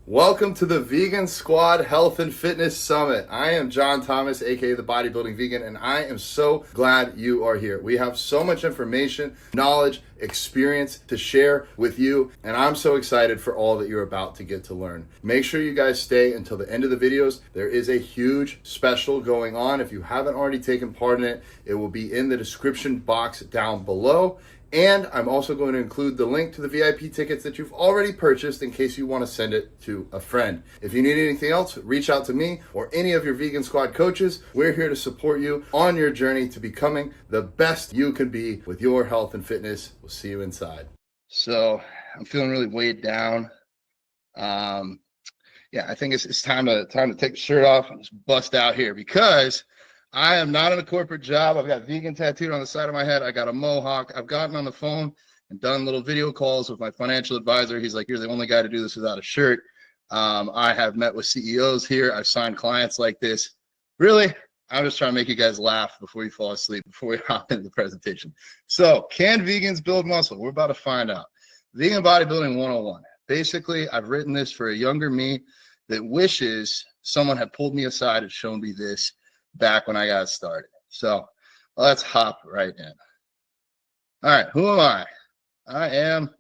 Welcome to the Vegan Squad Health and Fitness Summit. I am John Thomas, aka the Bodybuilding Vegan, and I am so glad you are here. We have so much information, knowledge, experience to share with you, and I'm so excited for all that you're about to get to learn. Make sure you guys stay until the end of the videos. There is a huge special going on. If you haven't already taken part in it, it will be in the description box down below. And I'm also going to include the link to the VIP tickets that you've already purchased in case you want to send it to a friend. If you need anything else, reach out to me or any of your Vegan Squad coaches. We're here to support you on your journey to becoming the best you can be with your health and fitness. We'll see you inside. So I'm feeling really weighed down. I think it's time to take the shirt off and just bust out here because I am not in a corporate job. I've got vegan tattooed on the side of my head. I got a mohawk. I've gotten on the phone and done little video calls with my financial advisor. He's like, you're the only guy to do this without a shirt. I have met with CEOs here. I've signed clients like this. Really, I'm just trying to make you guys laugh before you fall asleep, before we hop into the presentation. So, can vegans build muscle? We're about to find out. Vegan Bodybuilding 101. Basically, I've written this for a younger me that wishes someone had pulled me aside and shown me this back when I got started. So let's hop right in. All right, who am I? I don't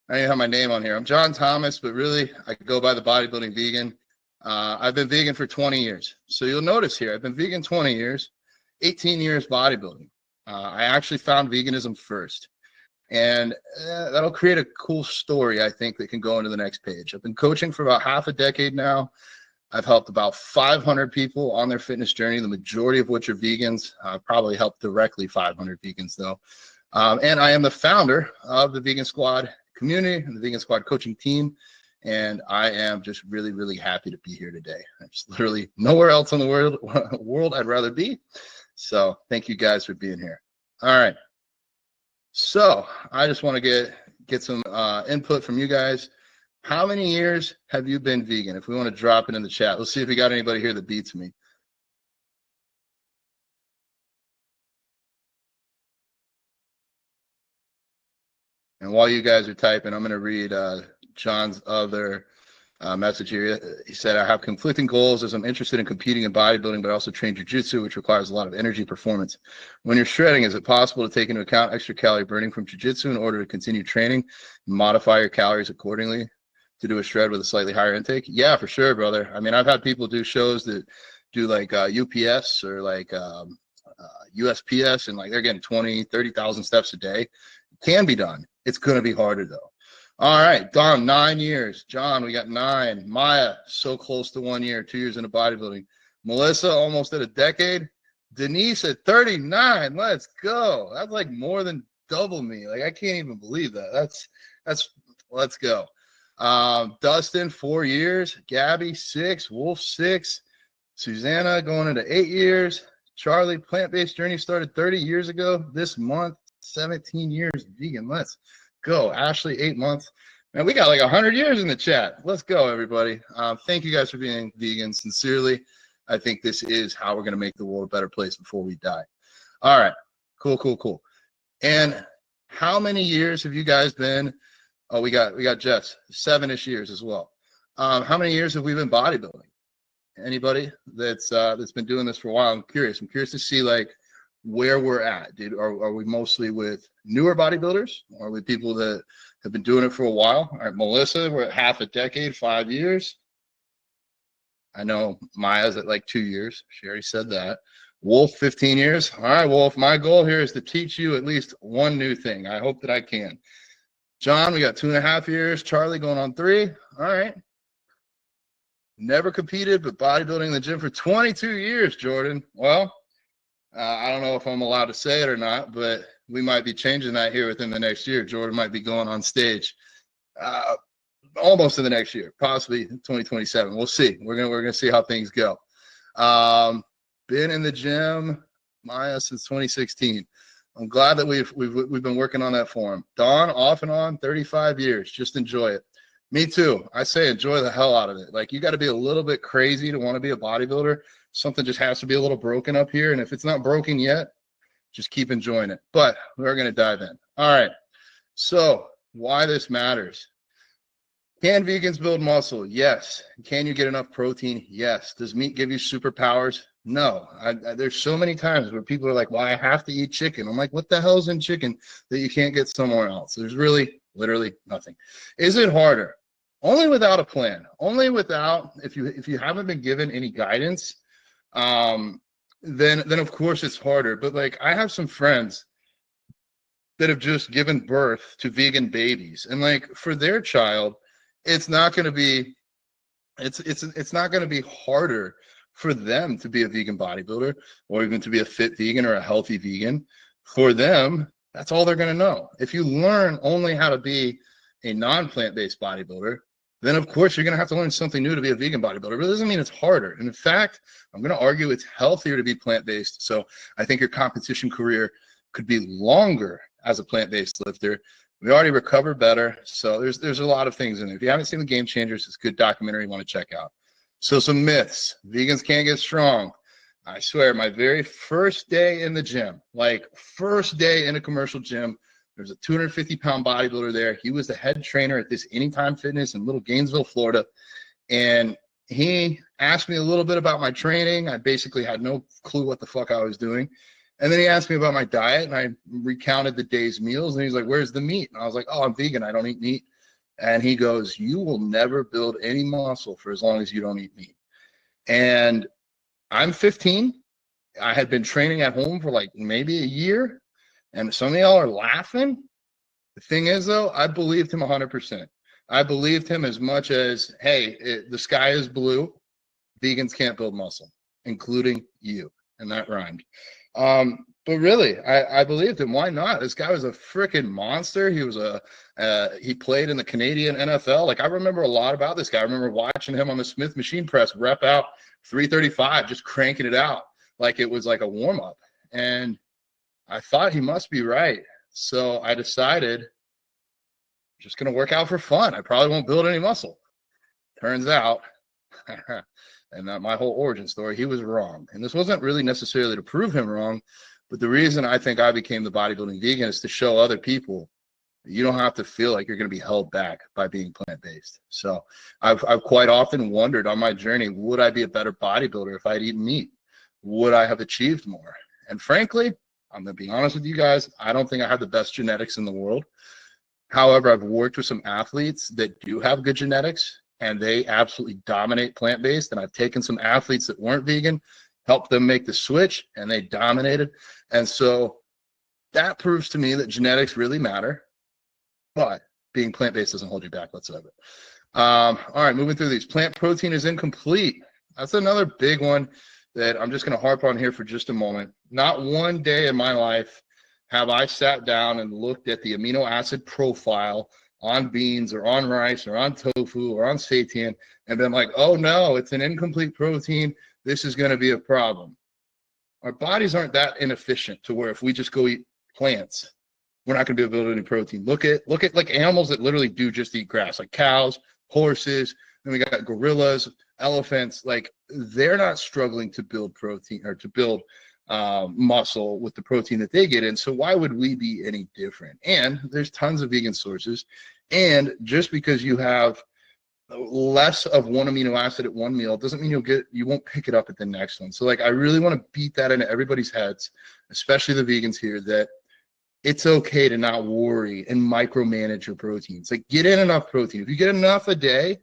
even have my name on here. I'm John Thomas, but really I go by the Bodybuilding Vegan. I've been vegan for 20 years. So you'll notice here, I've been vegan 20 years, 18 years bodybuilding. I actually found veganism first. And that'll create a cool story, I think, that can go into the next page. I've been coaching for about half a decade now. I've helped about 500 people on their fitness journey, the majority of which are vegans. I've probably helped directly 500 vegans, though. And I am the founder of the Vegan Squad community and the Vegan Squad coaching team. And I am just really, really happy to be here today. There's literally nowhere else in the world I'd rather be. So thank you guys for being here. All right. So I just want to get some input from you guys. How many years have you been vegan? If we want to drop it in the chat, let's see if we got anybody here that beats me. And while you guys are typing, I'm going to read John's other message here. He said, I have conflicting goals as I'm interested in competing in bodybuilding, but I also train jiu-jitsu, which requires a lot of energy performance. When you're shredding, is it possible to take into account extra calorie burning from jiu-jitsu in order to continue training and modify your calories accordingly to do a shred with a slightly higher intake? Yeah, for sure, brother. I mean, I've had people do shows that do like UPS or like USPS, and like they're getting 20, 30,000 steps a day. It can be done. It's going to be harder though. All right, Don, 9 years. John, we got 9. Maya, so close to 1 year, 2 years into bodybuilding. Melissa, almost at a decade. Denise at 39. Let's go. That's like more than double me. Like, I can't even believe that. That's let's go. Dustin, 4 years. Gabby, 6. Wolf, 6. Susanna going into 8 years. Charlie, plant-based journey started 30 years ago. This month, 17 years vegan. Let's go. Ashley, 8 months. Man, we got like 100 years in the chat. Let's go, everybody. Thank you guys for being vegan. Sincerely, I think this is how we're going to make the world a better place before we die. All right. Cool. And how many years have you guys been? Oh, we got Jess, 7-ish years as well. How many years have we been bodybuilding? Anybody that's been doing this for a while? I'm curious to see like where we're at, dude. Are we mostly with newer bodybuilders, or with people that have been doing it for a while? All right, Melissa, we're at half a decade, 5 years. I know Maya's at like 2 years. She already said that. Wolf, 15 years. All right, Wolf, my goal here is to teach you at least one new thing. I hope that I can. John, we got 2.5 years. Charlie going on 3. All right. Never competed, but bodybuilding in the gym for 22 years, Jordan. Well, I don't know if I'm allowed to say it or not, but we might be changing that here within the next year. Jordan might be going on stage almost in the next year, possibly 2027. We'll see. We're gonna see how things go. Been in the gym, Maya, since 2016. I'm glad that we've been working on that for him. Dawn, off and on, 35 years. Just enjoy it. Me too. I say enjoy the hell out of it. Like, you got to be a little bit crazy to want to be a bodybuilder. Something just has to be a little broken up here. And if it's not broken yet, just keep enjoying it. But we're going to dive in. All right. So why this matters. Can vegans build muscle? Yes. Can you get enough protein? Yes. Does meat give you superpowers? No. There's so many times where people are like, well, I have to eat chicken. I'm like, what the hell's in chicken that you can't get somewhere else? There's really literally nothing. Is it harder? Only without a plan. Only without, if you haven't been given any guidance, then of course it's harder. But like, I have some friends that have just given birth to vegan babies, and like, for their child, it's not going to be it's not going to be harder for them to be a vegan bodybuilder, or even to be a fit vegan or a healthy vegan. For them, that's all they're going to know. If you learn only how to be a non-plant-based bodybuilder, then of course you're going to have to learn something new to be a vegan bodybuilder. But it doesn't mean it's harder. And in fact, I'm going to argue it's healthier to be plant-based. So I think your competition career could be longer as a plant-based lifter. We already recover better. So there's a lot of things in there. If you haven't seen The Game Changers, it's a good documentary you want to check out. So some myths. Vegans can't get strong. I swear, my very first day in the gym, like first day in a commercial gym, there's a 250-pound bodybuilder there. He was the head trainer at this Anytime Fitness in Little Gainesville, Florida. And he asked me a little bit about my training. I basically had no clue what the fuck I was doing. And then he asked me about my diet, and I recounted the day's meals. And he's like, where's the meat? And I was like, oh, I'm vegan. I don't eat meat. And he goes, you will never build any muscle for as long as you don't eat meat. And I'm 15. I had been training at home for like maybe a year. And some of y'all are laughing. The thing is, though, I believed him 100%. I believed him as much as, hey, the sky is blue. Vegans can't build muscle, including you. And that rhymed. But really, I believed him. Why not? This guy was a freaking monster. He was he played in the Canadian NFL. Like, I remember a lot about this guy. I remember watching him on the Smith machine press rep out 335, just cranking it out like it was like a warm up. And I thought he must be right. So I decided I'm just going to work out for fun. I probably won't build any muscle. Turns out, and that my whole origin story, he was wrong. And this wasn't really necessarily to prove him wrong, but the reason I think I became the bodybuilding vegan is to show other people that you don't have to feel like you're going to be held back by being plant-based. So I've quite often wondered on my journey, would I be a better bodybuilder if I'd eaten meat? Would I have achieved more? And frankly, I'm going to be honest with you guys, I don't think I have the best genetics in the world. However, I've worked with some athletes that do have good genetics, and they absolutely dominate plant-based. And I've taken some athletes that weren't vegan, helped them make the switch, and they dominated. And so that proves to me that genetics really matter, but being plant-based doesn't hold you back whatsoever. All right, moving through these. Plant protein is incomplete. That's another big one that I'm just going to harp on here for just a moment. Not one day in my life have I sat down and looked at the amino acid profile on beans or on rice or on tofu or on seitan and been like, oh no, it's an incomplete protein. This is going to be a problem. Our bodies aren't that inefficient to where if we just go eat plants, we're not going to be able to build any protein. Look at like animals that literally do just eat grass, like cows, horses, then we got gorillas, elephants. Like, they're not struggling to build protein or to build muscle with the protein that they get in. So why would we be any different? And there's tons of vegan sources. And just because you have less of one amino acid at one meal doesn't mean you won't pick it up at the next one. So like, I really want to beat that into everybody's heads, especially the vegans here, that it's okay to not worry and micromanage your proteins. Like, get in enough protein. If you get enough a day,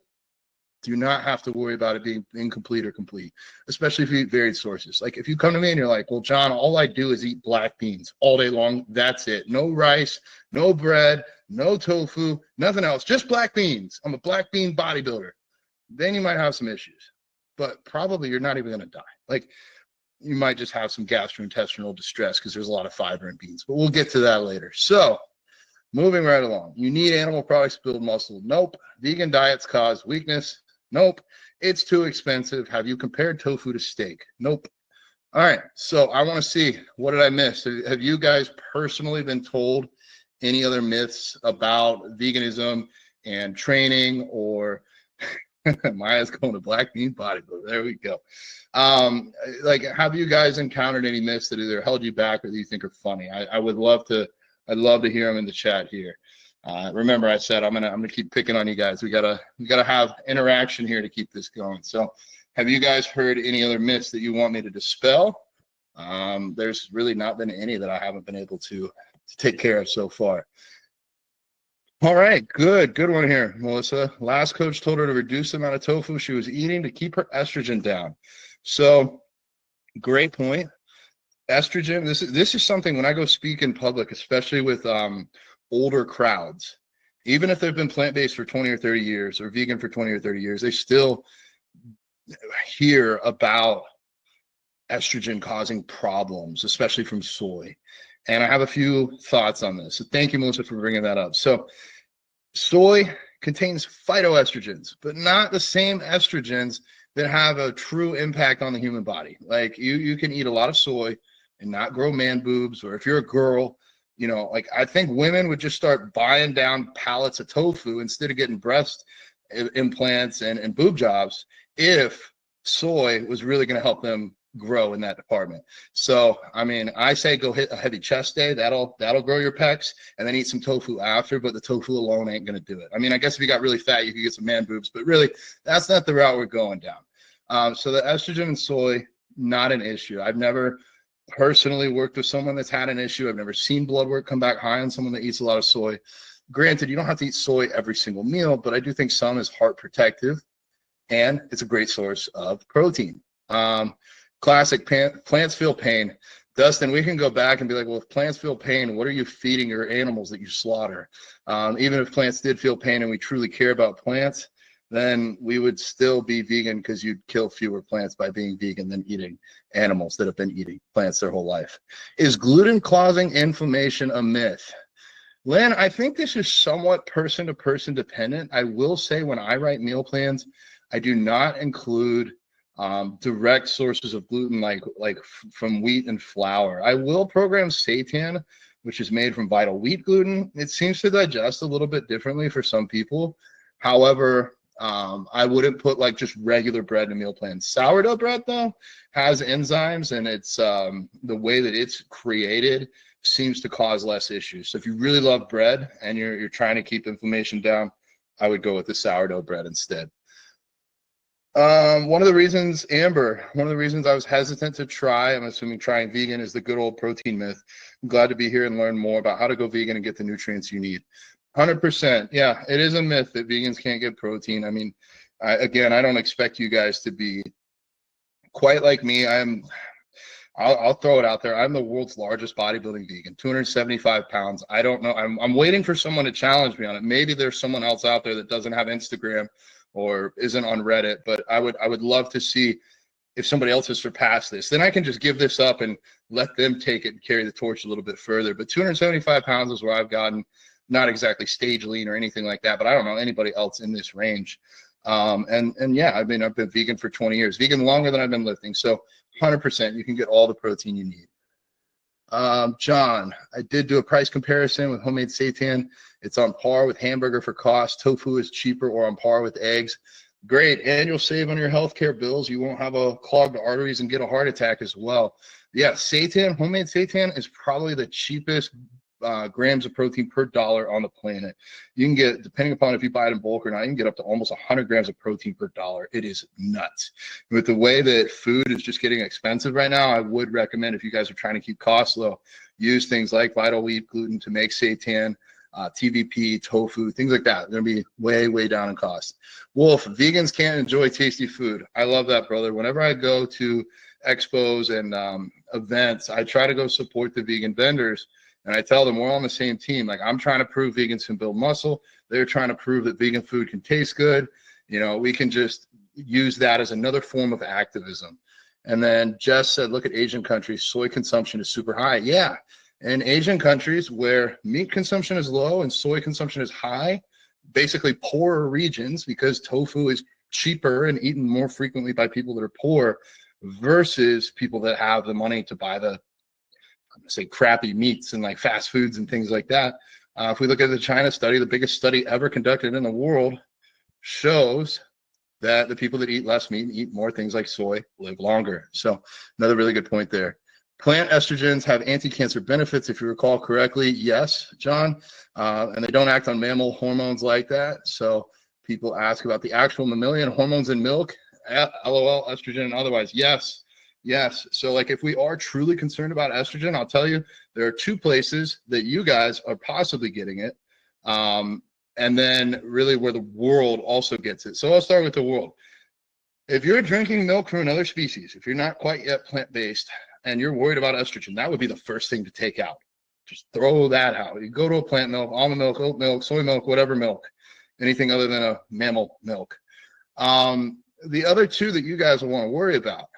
do not have to worry about it being incomplete or complete, especially if you eat varied sources. Like, if you come to me and you're like, well, John, all I do is eat black beans all day long. That's it. No rice, no bread, no tofu, nothing else, just black beans. I'm a black bean bodybuilder. Then you might have some issues, but probably you're not even going to die. Like, you might just have some gastrointestinal distress because there's a lot of fiber in beans, but we'll get to that later. So moving right along, you need animal products to build muscle. Nope. Vegan diets cause weakness. Nope. It's too expensive. Have you compared tofu to steak? Nope. All right. So I want to see, what did I miss? Have you guys personally been told any other myths about veganism and training, or Maya's going to black bean bodybuilder? There we go. Like, have you guys encountered any myths that either held you back or that you think are funny? I'd love to hear them in the chat here. Remember, I said I'm gonna keep picking on you guys. We gotta have interaction here to keep this going. So, have you guys heard any other myths that you want me to dispel? There's really not been any that I haven't been able to take care of so far. All right, good one here, Melissa. Last coach told her to reduce the amount of tofu she was eating to keep her estrogen down. So, great point. Estrogen, this is something when I go speak in public, especially with older crowds, even if they've been plant-based for 20 or 30 years or vegan for 20 or 30 years, they still hear about estrogen causing problems, especially from soy. And I have a few thoughts on this. So thank you, Melissa, for bringing that up. So soy contains phytoestrogens, but not the same estrogens that have a true impact on the human body. Like you can eat a lot of soy and not grow man boobs, or if you're a girl, you know, like I think women would just start buying down pallets of tofu instead of getting breast implants and boob jobs if soy was really going to help them grow in that department. So, I mean, I say go hit a heavy chest day. That'll grow your pecs, and then eat some tofu after, but the tofu alone ain't going to do it. I mean, I guess if you got really fat, you could get some man boobs, but really that's not the route we're going down. So the estrogen and soy, not an issue. I've never personally worked with someone that's had an issue. I've never seen blood work come back high on someone that eats a lot of soy. Granted, you don't have to eat soy every single meal, but I do think some is heart protective, and it's a great source of protein. Classic plants feel pain. Dustin, we can go back and be like, well, if plants feel pain, what are you feeding your animals that you slaughter? Even if plants did feel pain and we truly care about plants, then we would still be vegan because you'd kill fewer plants by being vegan than eating animals that have been eating plants their whole life. Is gluten causing inflammation a myth? Lynn, I think this is somewhat person to person dependent. I will say when I write meal plans, I do not include direct sources of gluten like from wheat and flour. I will program seitan, which is made from vital wheat gluten. It seems to digest a little bit differently for some people. However, I wouldn't put like just regular bread in a meal plan. Sourdough bread though has enzymes, and it's the way that it's created seems to cause less issues. So if you really love bread and you're trying to keep inflammation down, I would go with the sourdough bread instead. One of the reasons I was hesitant to try, I'm assuming trying vegan, is the good old protein myth. I'm glad to be here and learn more about how to go vegan and get the nutrients you need. 100%. Yeah, it is a myth that vegans can't get protein. I mean, again, I don't expect you guys to be quite like me. I'll throw it out there. I'm the world's largest bodybuilding vegan, 275 pounds. I don't know. I'm waiting for someone to challenge me on it. Maybe there's someone else out there that doesn't have Instagram or isn't on Reddit, but I would love to see if somebody else has surpassed this. Then I can just give this up and let them take it and carry the torch a little bit further. But 275 pounds is where I've gotten. Not exactly stage lean or anything like that, but I don't know anybody else in this range. And yeah, I've been vegan for 20 years, vegan longer than I've been lifting. So 100%, you can get all the protein you need. John, I did do a price comparison with homemade seitan. It's on par with hamburger for cost. Tofu is cheaper or on par with eggs. Great, and you'll save on your healthcare bills. You won't have a clogged arteries and get a heart attack as well. Yeah, seitan, homemade seitan is probably the cheapest grams of protein per dollar on the planet. You can get, depending upon if you buy it in bulk or not, you can get up to almost 100 grams of protein per dollar. It is nuts. With the way that food is just getting expensive right now, I would recommend, if you guys are trying to keep costs low, use things like vital wheat gluten to make seitan, TVP, tofu, things like that. They're going to be way, way down in cost. Wolf, vegans can't enjoy tasty food. I love that, brother. Whenever I go to expos and events, I try to go support the vegan vendors. And I tell them we're all on the same team. Like, I'm trying to prove vegans can build muscle. They're trying to prove that vegan food can taste good. You know, we can just use that as another form of activism. And then Jess said, look at Asian countries. Soy consumption is super high. Yeah. In Asian countries where meat consumption is low and soy consumption is high, basically poorer regions, because tofu is cheaper and eaten more frequently by people that are poor versus people that have the money to buy the, say, crappy meats and like fast foods and things like that. If we look at the China study, the biggest study ever conducted in the world, shows that the people that eat less meat and eat more things like soy live longer. So another really good point there. Plant estrogens have anti-cancer benefits, if you recall correctly. Yes, John. And they don't act on mammal hormones like that. So people ask about the actual mammalian hormones in milk. LOL, estrogen and otherwise. Yes. Yes. So like if we are truly concerned about estrogen, I'll tell you, there are two places that you guys are possibly getting it. And then really where the world also gets it. So I'll start with the world. If you're drinking milk from another species, if you're not quite yet plant-based and you're worried about estrogen, that would be the first thing to take out. Just throw that out. You go to a plant milk, almond milk, oat milk, soy milk, whatever milk, anything other than a mammal milk. The other two that you guys will want to worry about,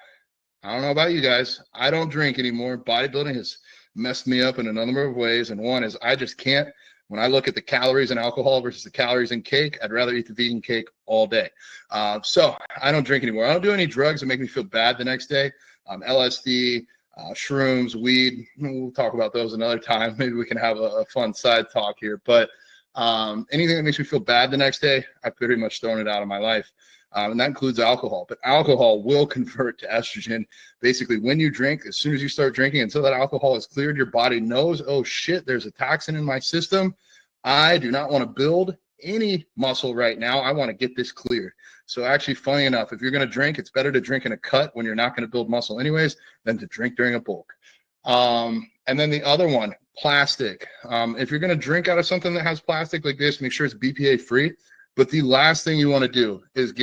I don't know about you guys. I don't drink anymore. Bodybuilding has messed me up in a number of ways. And one is I just can't. When I look at the calories in alcohol versus the calories in cake, I'd rather eat the vegan cake all day. So I don't drink anymore. I don't do any drugs that make me feel bad the next day. LSD, shrooms, weed. We'll talk about those another time. Maybe we can have a fun side talk here. But anything that makes me feel bad the next day, I've pretty much thrown it out of my life. And that includes alcohol. But alcohol will convert to estrogen. Basically, when you drink, as soon as you start drinking, until that alcohol is cleared, your body knows, oh, shit, there's a toxin in my system. I do not want to build any muscle right now. I want to get this cleared. So actually, funny enough, if you're going to drink, it's better to drink in a cut when you're not going to build muscle anyways than to drink during a bulk. And then the other one, plastic. If you're going to drink out of something that has plastic like this, make sure it's BPA free. But the last thing you want to do is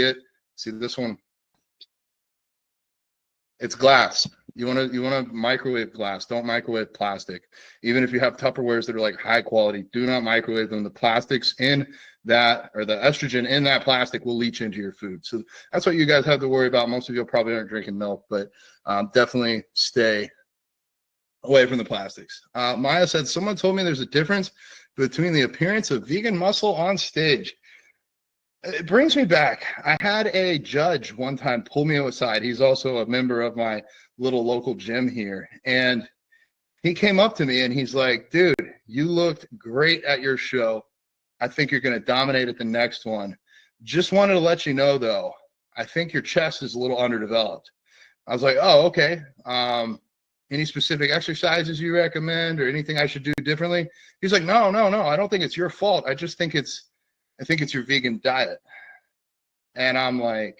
see this one, it's glass. You want to microwave glass. Don't microwave plastic. Even if you have Tupperwares that are like high quality, do not microwave them. The plastics in that, or the estrogen in that plastic, will leach into your food. So that's what you guys have to worry about. Most of you probably aren't drinking milk, but definitely stay away from the plastics. Maya said, someone told me there's a difference between the appearance of vegan muscle on stage. It brings me back. I had a judge one time pull me aside. He's also a member of my little local gym here. And he came up to me and he's like, dude, you looked great at your show. I think you're going to dominate at the next one. Just wanted to let you know, though, I think your chest is a little underdeveloped. I was like, oh, okay. Any specific exercises you recommend or anything I should do differently? He's like, no. I don't think it's your fault. I think it's your vegan diet. And I'm like,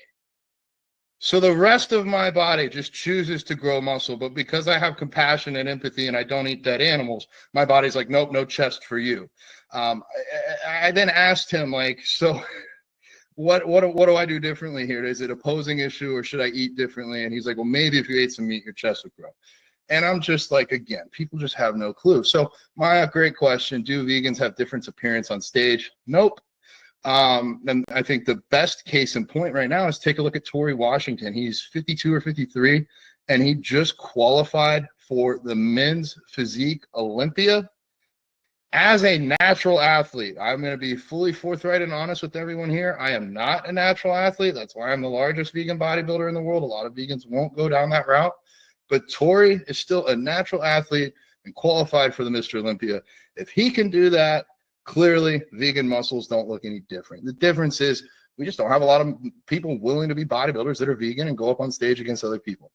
so the rest of my body just chooses to grow muscle, but because I have compassion and empathy and I don't eat dead animals, my body's like, nope, no chest for you. I then asked him, like, so what do I do differently here? Is it a posing issue or should I eat differently? And he's like, well, maybe if you ate some meat, your chest would grow. And I'm just like, again, people just have no clue. So Maya, great question. Do vegans have different appearance on stage? Nope. And I think the best case in point right now is take a look at Tory Washington. He's 52 or 53, and he just qualified for the men's physique Olympia as a natural athlete. I'm going to be fully forthright and honest with everyone here. I am not a natural athlete. That's why I'm the largest vegan bodybuilder in the world. A lot of vegans won't go down that route. But Tory is still a natural athlete and qualified for the Mr. Olympia. If he can do that, clearly vegan muscles don't look any different. The difference is we just don't have a lot of people willing to be bodybuilders that are vegan and go up on stage against other people.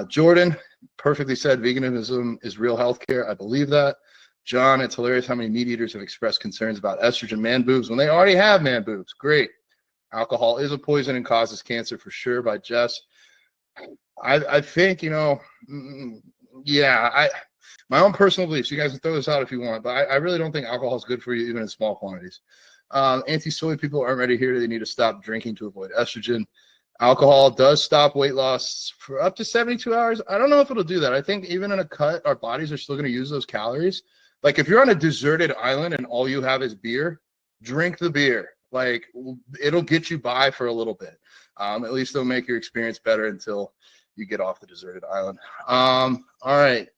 Jordan perfectly said veganism is real healthcare. I believe that. John, it's hilarious how many meat eaters have expressed concerns about estrogen man boobs when they already have man boobs. Great. Alcohol is a poison and causes cancer for sure, by Jess. I think, my own personal beliefs, you guys can throw this out if you want, but I really don't think alcohol is good for you, even in small quantities. Anti-soy people aren't ready here. They need to stop drinking to avoid estrogen. Alcohol does stop weight loss for up to 72 hours. I don't know if it'll do that. I think even in a cut, our bodies are still going to use those calories. Like if you're on a deserted island and all you have is beer, drink the beer. Like it'll get you by for a little bit. At least it'll make your experience better until you get off the deserted island. All right.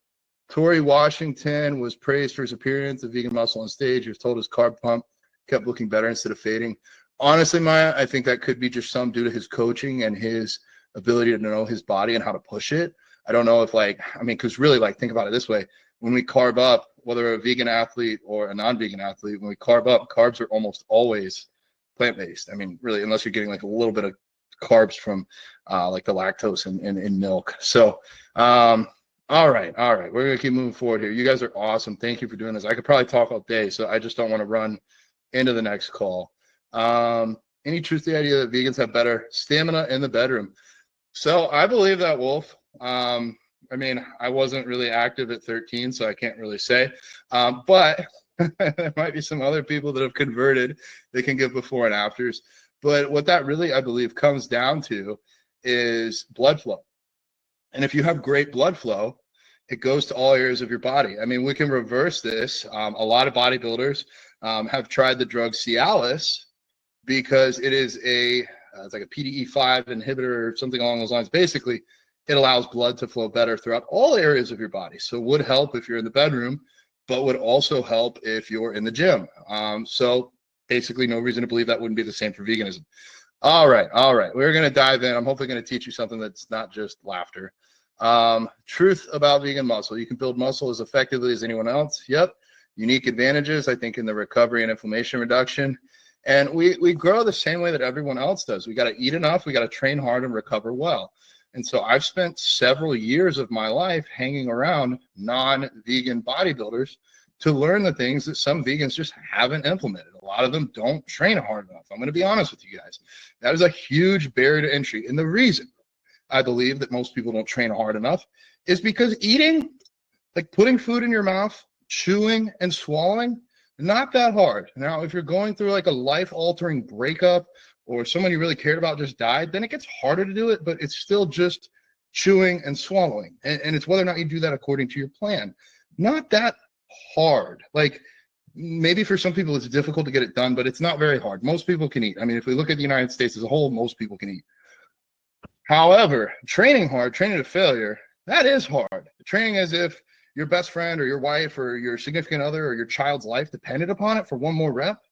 Tory Washington was praised for his appearance of vegan muscle on stage. He was told his carb pump kept looking better instead of fading. Honestly, Maya, I think that could be just some due to his coaching and his ability to know his body and how to push it. I don't know if because really, think about it this way. When we carb up, whether a vegan athlete or a non-vegan athlete, when we carb up, carbs are almost always plant-based. Really, unless you're getting a little bit of carbs from the lactose in milk. So All right. All right. We're going to keep moving forward here. You guys are awesome. Thank you for doing this. I could probably talk all day, so I just don't want to run into the next call. Any truth to the idea that vegans have better stamina in the bedroom? So I believe that, Wolf. I mean, I wasn't really active at 13, so I can't really say. But there might be some other people that have converted that can give before and afters. But what that really, I believe, comes down to is blood flow. And if you have great blood flow, it goes to all areas of your body. I mean, we can reverse this. A lot of bodybuilders have tried the drug Cialis because it is it's like a PDE5 inhibitor or something along those lines. Basically, it allows blood to flow better throughout all areas of your body. So it would help if you're in the bedroom, but would also help if you're in the gym. So basically, no reason to believe that wouldn't be the same for veganism. All right. We're going to dive in. I'm hopefully going to teach you something that's not just laughter. Truth about vegan muscle. You can build muscle as effectively as anyone else. Yep. Unique advantages, I think, in the recovery and inflammation reduction. And we grow the same way that everyone else does. We got to eat enough. We got to train hard and recover well. And so I've spent several years of my life hanging around non-vegan bodybuilders to learn the things that some vegans just haven't implemented. A lot of them don't train hard enough. I'm going to be honest with you guys. That is a huge barrier to entry. And the reason I believe that most people don't train hard enough is because eating, like putting food in your mouth, chewing and swallowing, not that hard. Now, if you're going through like a life-altering breakup or someone you really cared about just died, then it gets harder to do it, but it's still just chewing and swallowing. And it's whether or not you do that according to your plan. Not that hard. Like maybe for some people it's difficult to get it done, but it's not very hard. Most people can eat. I mean, if we look at the United States as a whole, most people can eat. However, training hard, training to failure, that is hard. Training as if your best friend or your wife or your significant other or your child's life depended upon it for one more rep,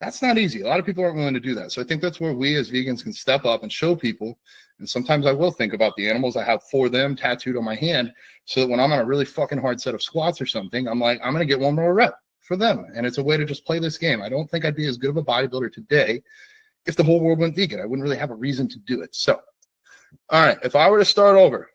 that's not easy. A lot of people aren't willing to do that. So I think that's where we as vegans can step up and show people. And sometimes I will think about the animals I have for them tattooed on my hand so that when I'm on a really fucking hard set of squats or something, I'm like, I'm going to get one more rep for them. And it's a way to just play this game. I don't think I'd be as good of a bodybuilder today if the whole world went vegan. I wouldn't really have a reason to do it. So, all right, if I were to start over,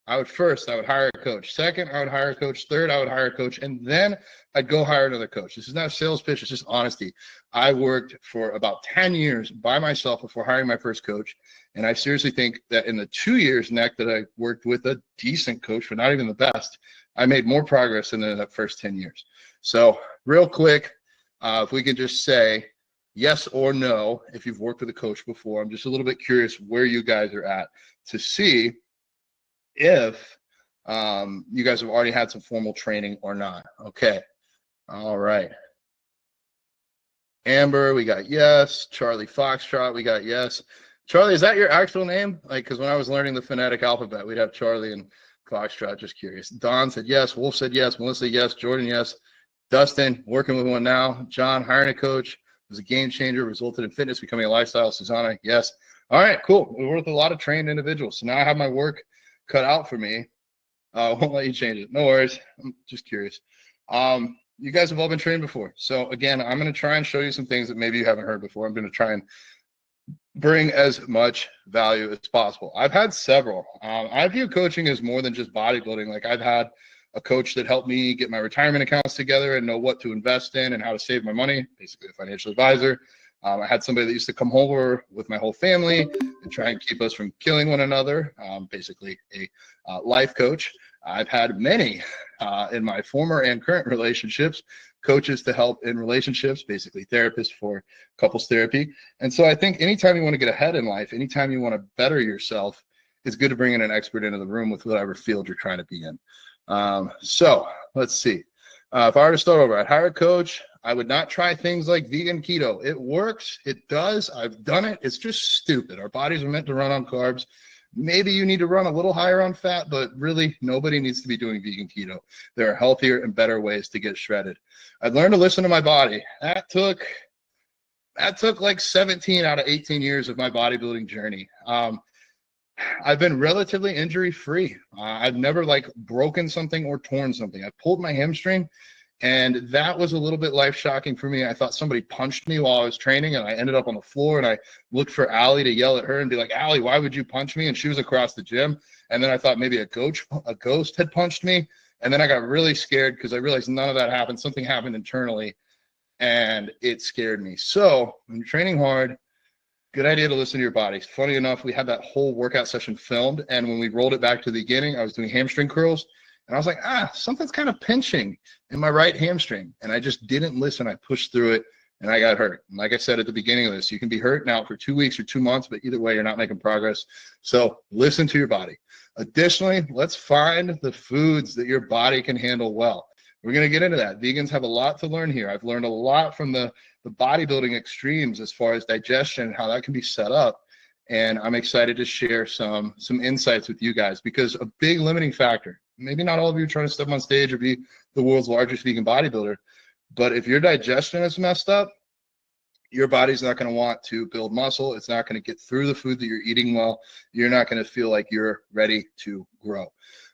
I would hire a coach. Second, I would hire a coach. Third, I would hire a coach. And then I'd go hire another coach. This is not a sales pitch. It's just honesty. I worked for about 10 years by myself before hiring my first coach. And I seriously think that in the 2 years, Nick, that I worked with a decent coach, but not even the best, I made more progress than in that first 10 years. So real quick, if we can just say yes or no, if you've worked with a coach before, I'm just a little bit curious where you guys are at to see if you guys have already had some formal training or not. Okay. All right. Amber, we got yes. Charlie Foxtrot, we got yes. Charlie, is that your actual name? Like, because when I was learning the phonetic alphabet, we'd have Charlie and Foxtrot. Just curious. Don said yes. Wolf said yes. Melissa, yes. Jordan, yes. Dustin, working with one now. John, hiring a coach. Was a game changer, resulted in fitness, becoming a lifestyle. Susanna, yes. All right, cool. We work with a lot of trained individuals. So now I have my work cut out for me. Won't let you change it. No worries. I'm just curious. You guys have all been trained before. So again, I'm going to try and show you some things that maybe you haven't heard before. I'm going to try and bring as much value as possible. I've had several. I view coaching as more than just bodybuilding. Like I've had a coach that helped me get my retirement accounts together and know what to invest in and how to save my money, basically a financial advisor. I had somebody that used to come over with my whole family and try and keep us from killing one another, basically a life coach. I've had many in my former and current relationships, coaches to help in relationships, basically therapists for couples therapy. And so I think anytime you want to get ahead in life, anytime you want to better yourself, it's good to bring in an expert into the room with whatever field you're trying to be in. So let's see. If I were to start over, I'd hire a coach. I would not try things like vegan keto. It works. It does. I've done it. It's just stupid. Our bodies are meant to run on carbs. Maybe you need to run a little higher on fat, but really nobody needs to be doing vegan keto. There are healthier and better ways to get shredded. I've learned to listen to my body. That took like 17 out of 18 years of my bodybuilding journey. I've been relatively injury free. I've never like broken something or torn something. I pulled my hamstring And that was a little bit life shocking for me. I thought somebody punched me while I was training, and I ended up on the floor, and I looked for Allie to yell at her and be like, Allie, why would you punch me? And she was across the gym. And then I thought maybe a ghost had punched me. And then I got really scared because I realized none of that happened. Something happened internally, and it scared me. So when you're training hard, good idea to listen to your body. Funny enough, we had that whole workout session filmed, and when we rolled it back to the beginning, I was doing hamstring curls, and I was like, something's kind of pinching in my right hamstring, and I just didn't listen. I pushed through it, and I got hurt. And like I said at the beginning of this, you can be hurt now for 2 weeks or 2 months, but either way, you're not making progress. So listen to your body. Additionally, let's find the foods that your body can handle well. We're going to get into that. Vegans have a lot to learn here. I've learned a lot from the bodybuilding extremes as far as digestion and how that can be set up. And I'm excited to share some insights with you guys, because a big limiting factor, maybe not all of you are trying to step on stage or be the world's largest vegan bodybuilder, but if your digestion is messed up, your body's not going to want to build muscle. It's not going to get through the food that you're eating well. You're not going to feel like you're ready to grow.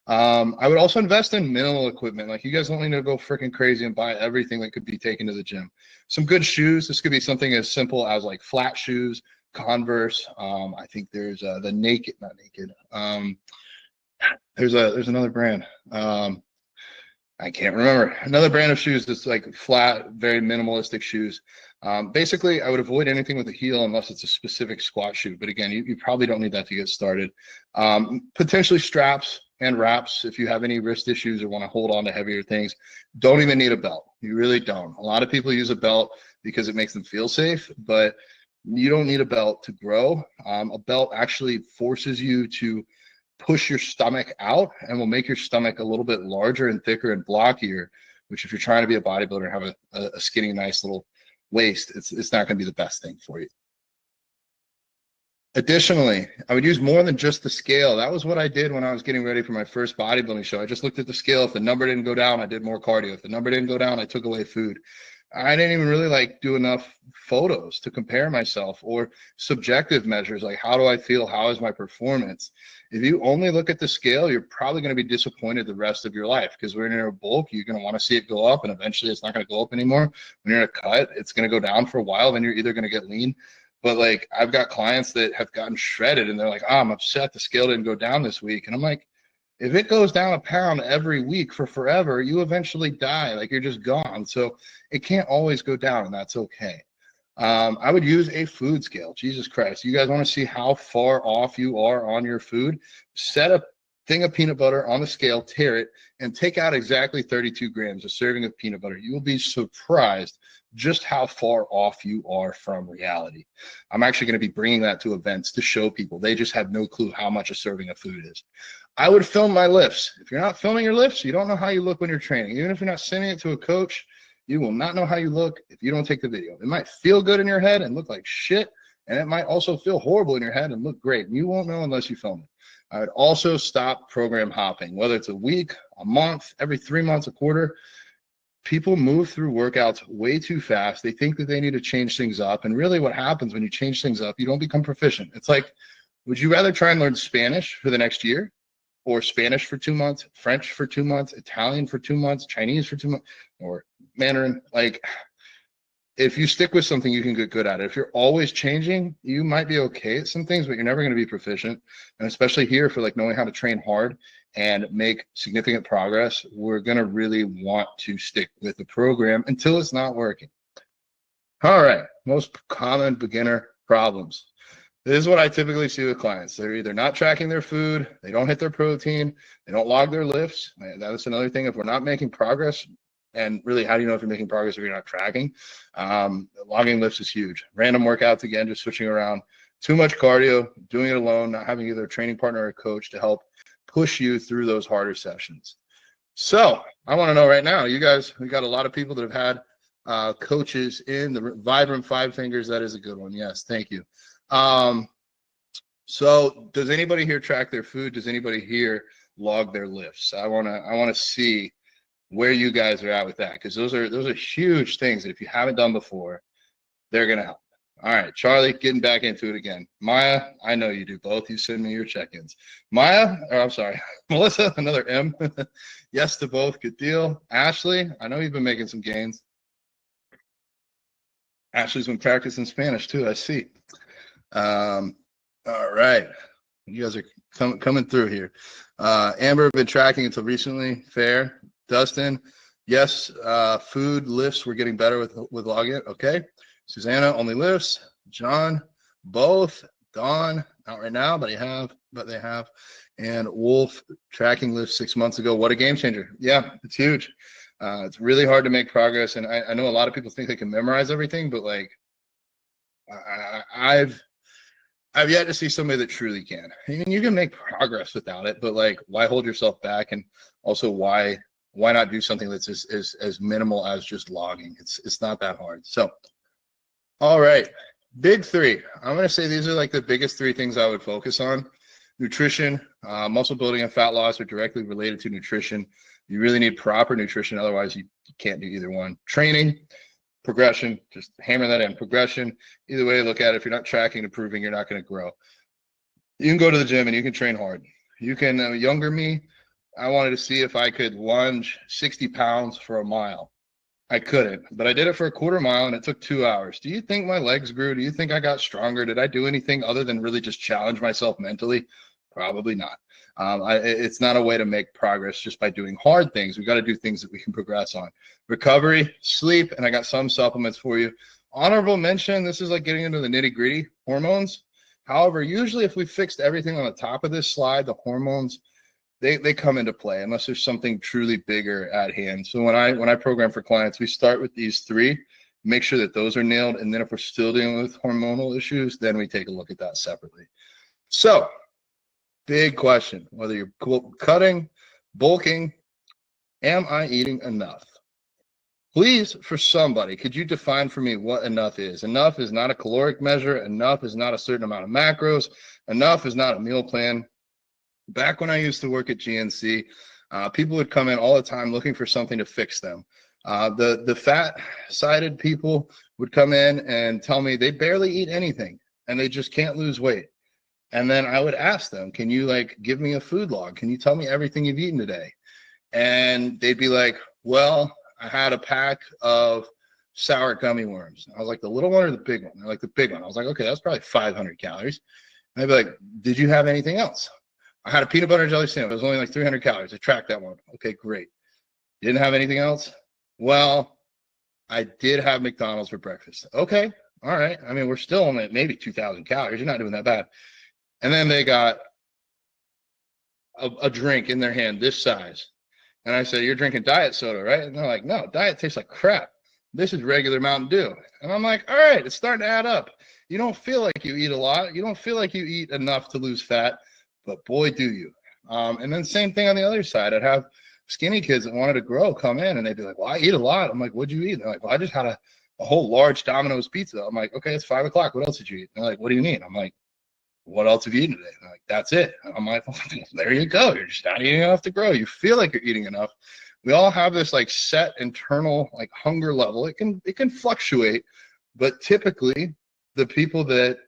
I would also invest in minimal equipment. Like, you guys don't need to go freaking crazy and buy everything that could be taken to the gym. Some good shoes. This could be something as simple as like flat shoes, Converse. I think there's the Naked, not Naked. There's another brand. I can't remember. Another brand of shoes that's like flat, very minimalistic shoes. Basically, I would avoid anything with a heel unless it's a specific squat shoe. But again, you probably don't need that to get started. Potentially straps and wraps if you have any wrist issues or want to hold on to heavier things. Don't even need a belt. You really don't. A lot of people use a belt because it makes them feel safe, but you don't need a belt to grow. A belt actually forces you to push your stomach out and will make your stomach a little bit larger and thicker and blockier, which if you're trying to be a bodybuilder and have a skinny, nice little waist, it's not going to be the best thing for you. Additionally, I would use more than just the scale. That was what I did when I was getting ready for my first bodybuilding show. I just looked at the scale. If the number didn't go down, I did more cardio. If the number didn't go down, I took away food. I didn't even really do enough photos to compare myself, or subjective measures like, how do I feel? How is my performance? If you only look at the scale, you're probably going to be disappointed the rest of your life, because when you're in a bulk, you're going to want to see it go up, and eventually it's not going to go up anymore. When you're in a cut, it's going to go down for a while. Then you're either going to get lean. But I've got clients that have gotten shredded, and they're like, I'm upset the scale didn't go down this week. And I'm like, if it goes down a pound every week for forever, you eventually die. You're just gone. So it can't always go down, and that's okay. I would use a food scale. Jesus Christ. You guys want to see how far off you are on your food? Set a thing of peanut butter on the scale, tear it, and take out exactly 32 grams, a serving of peanut butter. You will be surprised just how far off you are from reality. I'm actually going to be bringing that to events to show people. They just have no clue how much a serving of food is. I would film my lifts. If you're not filming your lifts, you don't know how you look when you're training. Even if you're not sending it to a coach, you will not know how you look if you don't take the video. It might feel good in your head and look like shit, and it might also feel horrible in your head and look great. You won't know unless you film it. I would also stop program hopping, whether it's a week, a month, every 3 months, a quarter. People move through workouts way too fast. They think that they need to change things up. And really what happens when you change things up, you don't become proficient. It's like, would you rather try and learn Spanish for the next year, or Spanish for 2 months, French for 2 months, Italian for 2 months, Chinese for 2 months, or Mandarin? If you stick with something, you can get good at it. If you're always changing, you might be okay at some things, but you're never going to be proficient. And especially here for knowing how to train hard and make significant progress, we're going to really want to stick with the program until it's not working. All right, most common beginner problems. This is what I typically see with clients. They're either not tracking their food, they don't hit their protein, they don't log their lifts. That's another thing. If we're not making progress, and really, how do you know if you're making progress if you're not tracking? Logging lifts is huge. Random workouts, again, just switching around. Too much cardio, doing it alone, not having either a training partner or a coach to help push you through those harder sessions. So I want to know right now, you guys, we got a lot of people that have had coaches in the Vibrant 5 Fingers. That is a good one. Yes, thank you. So does anybody here track their food? Does anybody here log their lifts? I want to see where you guys are at with that, because those are huge things that if you haven't done before, they're going to help. All right, Charlie, getting back into it again. Maya, I know you do both. You send me your check-ins. Maya, or I'm sorry, Melissa, another M. Yes to both. Good deal. Ashley, I know you've been making some gains. Ashley's been practicing Spanish too, I see. All right. You guys are coming through here. Amber, been tracking until recently. Fair. Dustin, yes, food lifts. We're getting better with logging it. Okay. Susanna, only lifts. John, both. Dawn, not right now, but they have. And Wolf, tracking lifts 6 months ago. What a game changer. Yeah, it's huge. It's really hard to make progress. And I know a lot of people think they can memorize everything, but like I've yet to see somebody that truly can. I mean, you can make progress without it, but like, why hold yourself back? And also, why not do something that's as minimal as just logging? It's not that hard. So, all right, big three. I'm gonna say these are like the biggest three things I would focus on. Nutrition, muscle building, and fat loss are directly related to nutrition. You really need proper nutrition, otherwise you can't do either one. Training, progression, just hammer that in. Progression, either way you look at it, if you're not tracking and proving, you're not going to grow. You can go to the gym and you can train hard. You can, younger me, I wanted to see if I could lunge 60 pounds for a mile. I couldn't, but I did it for a quarter mile and it took 2 hours. Do you think my legs grew? Do you think I got stronger? Did I do anything other than really just challenge myself mentally? Probably not. It's not a way to make progress just by doing hard things. We've got to do things that we can progress on. Recovery, sleep, and I got some supplements for you. Honorable mention, this is like getting into the nitty-gritty, hormones. However, usually if we fixed everything on the top of this slide, the hormones, they come into play unless there's something truly bigger at hand. So when I program for clients, we start with these three, make sure that those are nailed, and then if we're still dealing with hormonal issues, then we take a look at that separately. So, big question, whether you're cutting, bulking, am I eating enough? Please, for somebody, could you define for me what enough is? Enough is not a caloric measure. Enough is not a certain amount of macros. Enough is not a meal plan. Back when I used to work at GNC, people would come in all the time looking for something to fix them. The fat-sided people would come in and tell me they barely eat anything and they just can't lose weight. And then I would ask them, can you like give me a food log? Can you tell me everything you've eaten today? And they'd be like, well, I had a pack of sour gummy worms. I was like, the little one or the big one? They're like, the big one. I was like, okay, that's probably 500 calories. And they'd be like, did you have anything else? I had a peanut butter and jelly sandwich. It was only like 300 calories. I tracked that one. Okay, great. You didn't have anything else? Well, I did have McDonald's for breakfast. Okay, all right. I mean, we're still only at maybe 2,000 calories. You're not doing that bad. And then they got a drink in their hand this size. And I said, you're drinking diet soda, right? And they're like, no, diet tastes like crap. This is regular Mountain Dew. And I'm like, all right, it's starting to add up. You don't feel like you eat a lot. You don't feel like you eat enough to lose fat, but boy, do you. And then same thing on the other side. I'd have skinny kids that wanted to grow come in and they'd be like, well, I eat a lot. I'm like, what'd you eat? And they're like, well, I just had a whole large Domino's pizza. I'm like, okay, it's 5 o'clock. What else did you eat? And they're like, what do you mean? I'm like, what else have you eaten today? And like, that's it. I'm like, well, there you go. You're just not eating enough to grow. You feel like you're eating enough. We all have this like set internal like hunger level. It can fluctuate, but typically the people that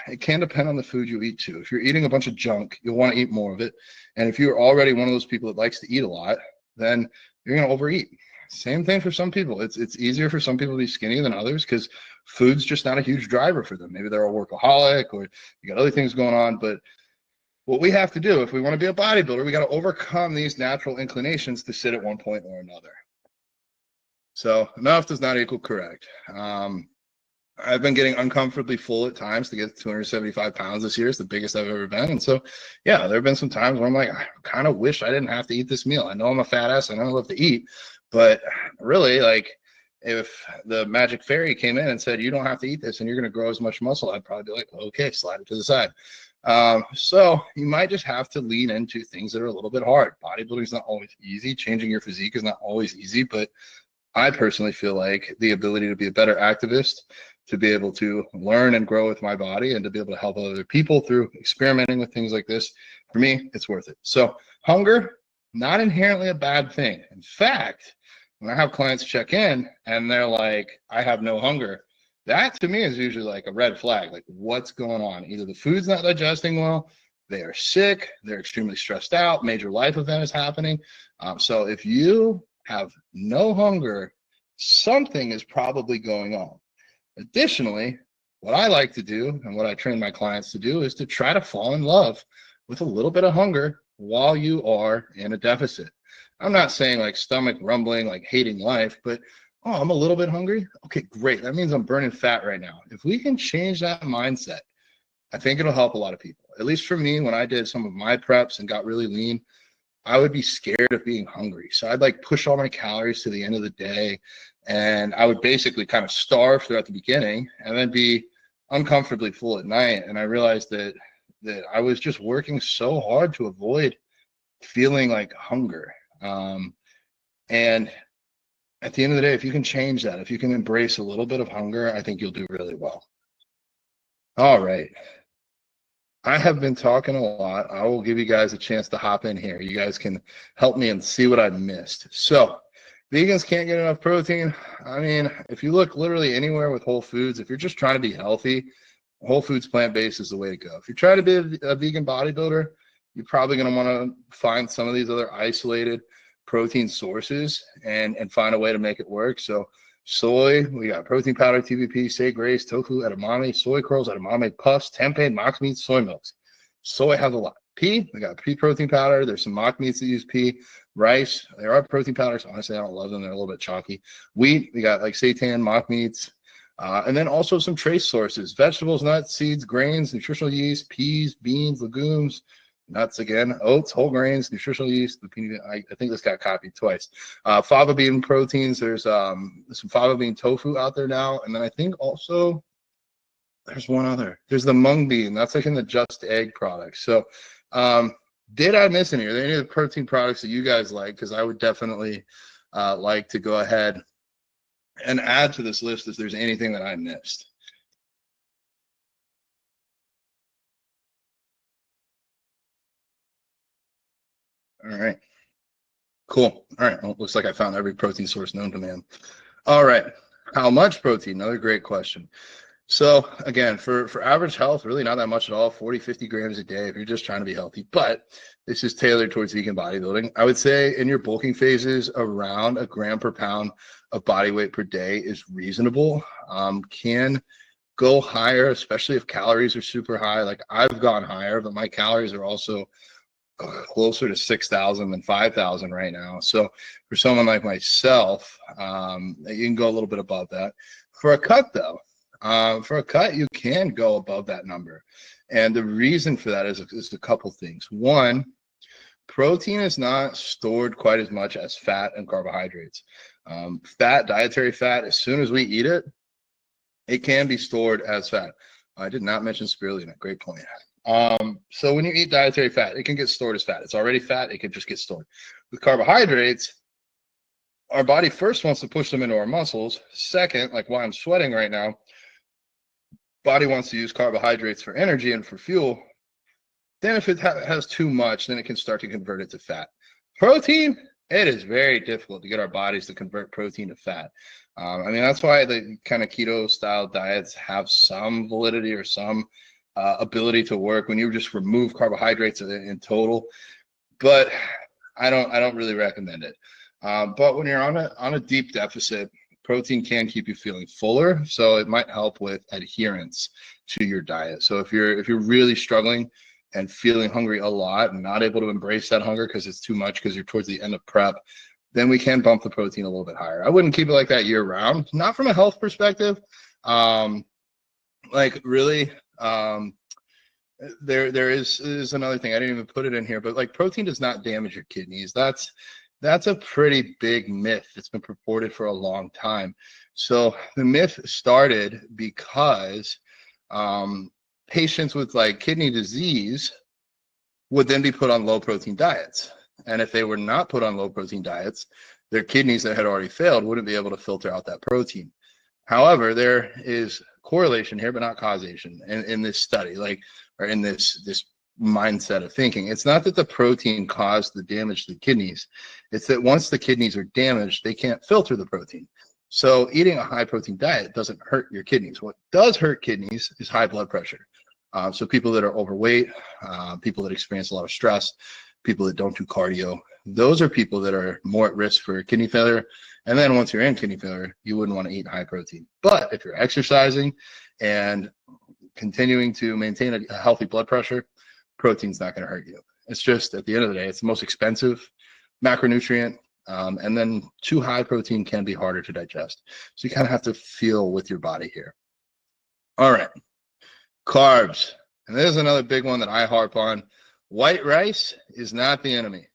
it can depend on the food you eat too. If you're eating a bunch of junk, you'll want to eat more of it. And if you're already one of those people that likes to eat a lot, then you're going to overeat. Same thing for some people. It's easier for some people to be skinny than others because food's just not a huge driver for them. Maybe they're a workaholic or you got other things going on. But what we have to do if we want to be a bodybuilder, we got to overcome these natural inclinations to sit at one point or another. So enough does not equal correct. I've been getting uncomfortably full at times to get to 275 pounds this year. It's the biggest I've ever been. And so, yeah, there have been some times where I'm like, I kind of wish I didn't have to eat this meal. I know I'm a fat ass. I know I love to eat. But really, like, if the magic fairy came in and said, you don't have to eat this and you're going to grow as much muscle, I'd probably be like, okay, slide it to the side. So you might just have to lean into things that are a little bit hard. Bodybuilding is not always easy. Changing your physique is not always easy. But I personally feel like the ability to be a better activist, to be able to learn and grow with my body and to be able to help other people through experimenting with things like this, for me, it's worth it. So hunger, not inherently a bad thing. In fact, when I have clients check in and they're like, I have no hunger, That to me is usually like a red flag, like what's going on? Either the food's not digesting well, they are sick, they're extremely stressed out, major life event is happening. So if you have no hunger, something is probably going on. Additionally, what I like to do and what I train my clients to do is to try to fall in love with a little bit of hunger while you are in a deficit. I'm not saying like stomach rumbling, like hating life, but oh, I'm a little bit hungry. Okay, great. That means I'm burning fat right now. If we can change that mindset, I think it'll help a lot of people. At least for me, when I did some of my preps and got really lean, I would be scared of being hungry. So I'd like push all my calories to the end of the day. And I would basically kind of starve throughout the beginning and then be uncomfortably full at night. And I realized that I was just working so hard to avoid feeling like hunger. And at the end of the day, if you can change that, if you can embrace a little bit of hunger, I think you'll do really well. All right. I have been talking a lot. I will give you guys a chance to hop in here. You guys can help me and see what I missed. So vegans can't get enough protein. I mean, if you look literally anywhere with Whole Foods, if you're just trying to be healthy, Whole Foods plant-based is the way to go. If you're trying to be a vegan bodybuilder, you're probably going to want to find some of these other isolated protein sources and find a way to make it work. So soy, we got protein powder, TVP, say grace, tofu, edamame, soy curls, edamame puffs, tempeh, mock meats, soy milks. Soy has a lot. Pea, we got pea protein powder. There's some mock meats that use pea. Rice, there are protein powders. Honestly, I don't love them. They're a little bit chalky. Wheat, we got like seitan, mock meats. And then also some trace sources, vegetables, nuts, seeds, grains, nutritional yeast, peas, beans, legumes, nuts again, oats, whole grains, nutritional yeast. I think this got copied twice. Fava bean proteins. There's some fava bean tofu out there now. And then I think also there's one other. There's the mung bean. That's like in the Just Egg products. So did I miss any? Are there any of the protein products that you guys like? Because I would definitely like to go ahead and add to this list if there's anything that I missed. All right, cool. All right, well, looks like I found every protein source known to man. All right, how much protein? Another great question. So again, for average health, really not that much at all, 40, 50 grams a day if you're just trying to be healthy. But this is tailored towards vegan bodybuilding. I would say in your bulking phases, around a gram per pound of body weight per day is reasonable. Can go higher, especially if calories are super high. Like I've gone higher, but my calories are also closer to 6,000 than 5,000 right now. So for someone like myself, you can go a little bit above that. For a cut though, you can go above that number. And the reason for that is a couple things. One, protein is not stored quite as much as fat and carbohydrates. Fat, dietary fat, as soon as we eat it, it can be stored as fat. I did not mention spirulina. Great point. So when you eat dietary fat, it can get stored as fat. It's already fat. It can just get stored. With carbohydrates, our body first wants to push them into our muscles. Second, like why I'm sweating right now, body wants to use carbohydrates for energy and for fuel. Then if it has too much, then it can start to convert it to fat. Protein, it is very difficult to get our bodies to convert protein to fat. I mean, that's why the kind of keto style diets have some validity or some ability to work when you just remove carbohydrates in total. But I don't really recommend it. But when you're on a deep deficit, protein can keep you feeling fuller, so it might help with adherence to your diet. So if you're really struggling and feeling hungry a lot and not able to embrace that hunger because it's too much because you're towards the end of prep, then we can bump the protein a little bit higher. I wouldn't keep it like that year round, not from a health perspective. Like really, there is another thing. I didn't even put it in here, but like protein does not damage your kidneys. That's a pretty big myth. It's been purported for a long time. So the myth started because patients with like kidney disease would then be put on low protein diets. And if they were not put on low protein diets, their kidneys that had already failed wouldn't be able to filter out that protein. However, there is correlation here, but not causation in this study, like, or in this mindset of thinking. It's not that the protein caused the damage to the kidneys. It's that once the kidneys are damaged, they can't filter the protein. So eating a high protein diet doesn't hurt your kidneys. What does hurt kidneys is high blood pressure. So people that are overweight, people that experience a lot of stress, people that don't do cardio, those are people that are more at risk for kidney failure. And then once you're in kidney failure, you wouldn't want to eat high protein. But if you're exercising and continuing to maintain a healthy blood pressure, protein's not going to hurt you. It's just, at the end of the day, it's the most expensive macronutrient. And then too high protein can be harder to digest. So you kind of have to feel with your body here. All right. Carbs. And this is another big one that I harp on. White rice is not the enemy.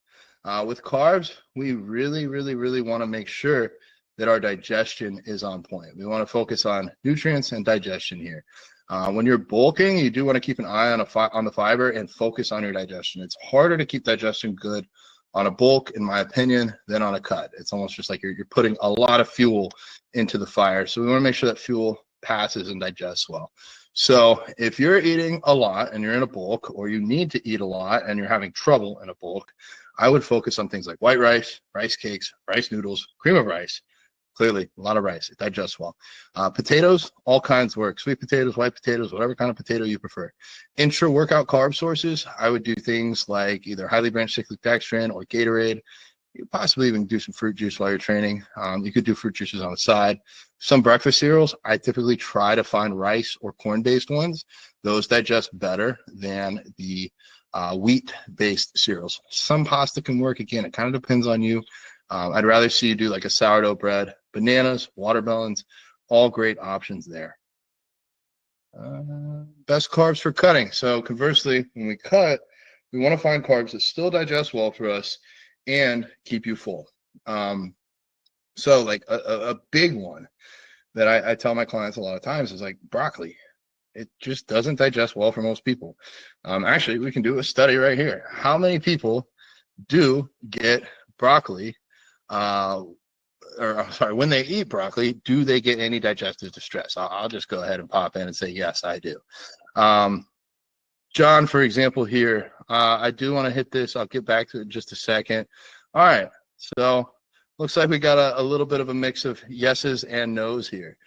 With carbs, we really, really, really want to make sure that our digestion is on point. We want to focus on nutrients and digestion here. When you're bulking, you do want to keep an eye on the fiber and focus on your digestion. It's harder to keep digestion good on a bulk, in my opinion, than on a cut. It's almost just like you're putting a lot of fuel into the fire. So we want to make sure that fuel passes and digests well. So if you're eating a lot and you're in a bulk, or you need to eat a lot and you're having trouble in a bulk, I would focus on things like white rice, rice cakes, rice noodles, cream of rice. Clearly, a lot of rice. It digests well. Potatoes, all kinds work. Sweet potatoes, white potatoes, whatever kind of potato you prefer. Intra-workout carb sources, I would do things like either highly branched cyclic dextrin or Gatorade. You could possibly even do some fruit juice while you're training. You could do fruit juices on the side. Some breakfast cereals, I typically try to find rice or corn-based ones. Those digest better than the wheat-based cereals. Some pasta can work. Again, it kind of depends on you. I'd rather see you do like a sourdough bread, bananas, watermelons, all great options there. Best carbs for cutting. So conversely, when we cut, we want to find carbs that still digest well for us and keep you full. So like a big one that I tell my clients a lot of times is like broccoli. It just doesn't digest well for most people. Actually, we can do a study right here. How many people do get broccoli? When they eat broccoli, do they get any digestive distress? I'll just go ahead and pop in and say, yes, I do. John, for example, here, I do want to hit this. I'll get back to it in just a second. All right. So looks like we got a little bit of a mix of yeses and nos here.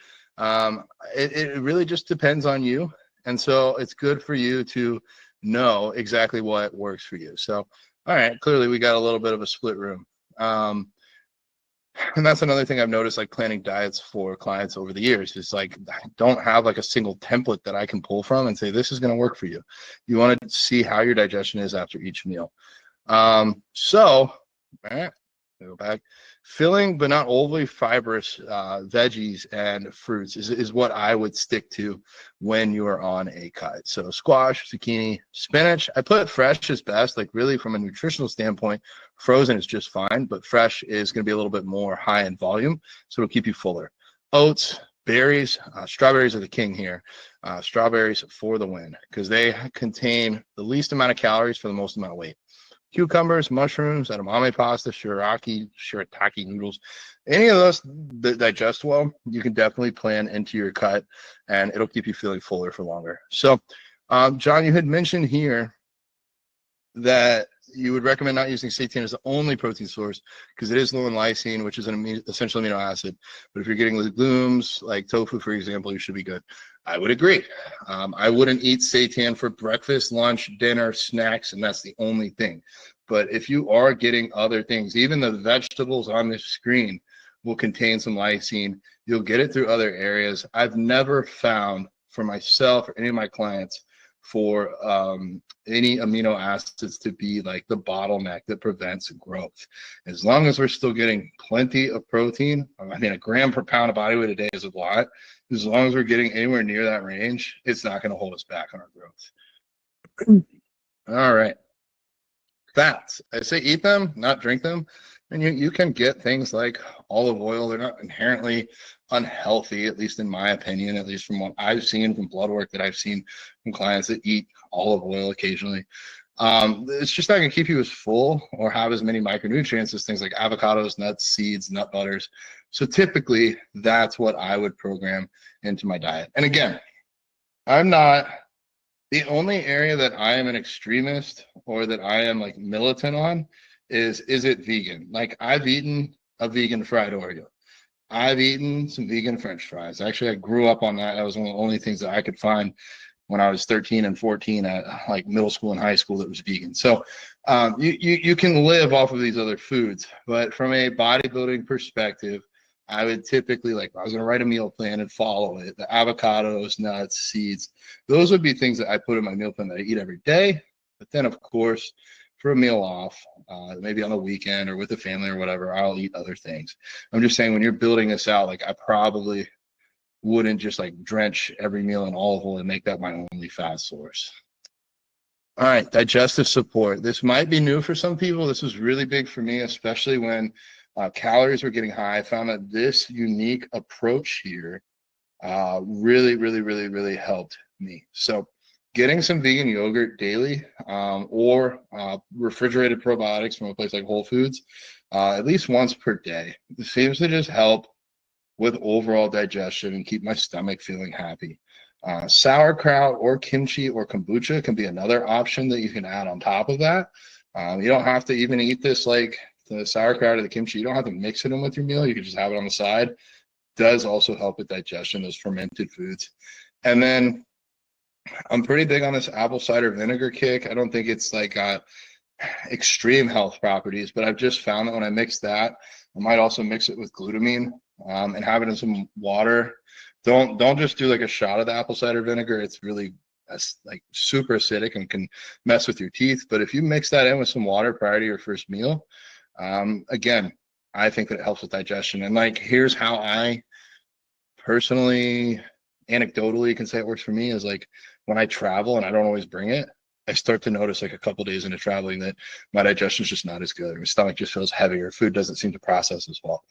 It really just depends on you. And so it's good for you to know exactly what works for you. So, all right, clearly we got a little bit of a split room. And that's another thing I've noticed, like planning diets for clients over the years, is like, I don't have like a single template that I can pull from and say, this is going to work for you. You want to see how your digestion is after each meal. So, all right, go back. Filling but not overly fibrous veggies and fruits is what I would stick to when you are on a cut. So squash, zucchini, spinach. I put fresh is best. Like really from a nutritional standpoint, frozen is just fine, but fresh is going to be a little bit more high in volume, so it'll keep you fuller. Oats, berries, strawberries are the king here. Strawberries for the win because they contain the least amount of calories for the most amount of weight. Cucumbers, mushrooms, edamame pasta, shirataki noodles, any of those that digest well, you can definitely plan into your cut and it'll keep you feeling fuller for longer. So, John, you had mentioned here that you would recommend not using seitan as the only protein source because it is low in lysine, which is an essential amino acid. But if you're getting legumes like tofu, for example, you should be good. I would agree. I wouldn't eat seitan for breakfast, lunch, dinner, snacks, and that's the only thing. But if you are getting other things, even the vegetables on this screen will contain some lysine. You'll get it through other areas. I've never found for myself or any of my clients for any amino acids to be like the bottleneck that prevents growth. As long as we're still getting plenty of protein, I mean, a gram per pound of body weight a day is a lot. As long as we're getting anywhere near that range, it's not going to hold us back on our growth. All right. Fats. I say eat them, not drink them. And you can get things like olive oil. They're not inherently unhealthy, at least in my opinion, at least from what I've seen from blood work that I've seen from clients that eat olive oil occasionally. It's just not going to keep you as full or have as many micronutrients as things like avocados, nuts, seeds, nut butters. So typically, that's what I would program into my diet. And again, I'm not the only area that I am an extremist or that I am like militant on is it vegan? Like I've eaten a vegan fried Oreo. I've eaten some vegan French fries. Actually, I grew up on that. That was one of the only things that I could find when I was 13 and 14 at like middle school and high school that was vegan. So you can live off of these other foods, but from a bodybuilding perspective, I would typically, like, I was going to write a meal plan and follow it. The avocados, nuts, seeds, those would be things that I put in my meal plan that I eat every day. But then, of course, for a meal off, maybe on the weekend or with the family or whatever, I'll eat other things. I'm just saying, when you're building this out, like, I probably wouldn't just like drench every meal in olive oil and make that my only fat source. All right, digestive support. This might be new for some people. This was really big for me, especially when calories were getting high. I found that this unique approach here really helped me. So getting some vegan yogurt daily, or refrigerated probiotics from a place like Whole Foods, at least once per day. This seems to just help with overall digestion and keep my stomach feeling happy. Sauerkraut or kimchi or kombucha can be another option that you can add on top of that. You don't have to even eat this like the sauerkraut or the kimchi. You don't have to mix it in with your meal. You can just have it on the side. Does also help with digestion, those fermented foods. And then I'm pretty big on this apple cider vinegar kick. I don't think it's like got extreme health properties, but I've just found that when I mix that, I might also mix it with glutamine, and have it in some water. Don't just do like a shot of the apple cider vinegar. It's really like super acidic and can mess with your teeth. But if you mix that in with some water prior to your first meal, again, I think that it helps with digestion. And like, here's how I personally, anecdotally can say it works for me is like when I travel and I don't always bring it, I start to notice like a couple days into traveling that my digestion is just not as good. My stomach just feels heavier. Food doesn't seem to process as well.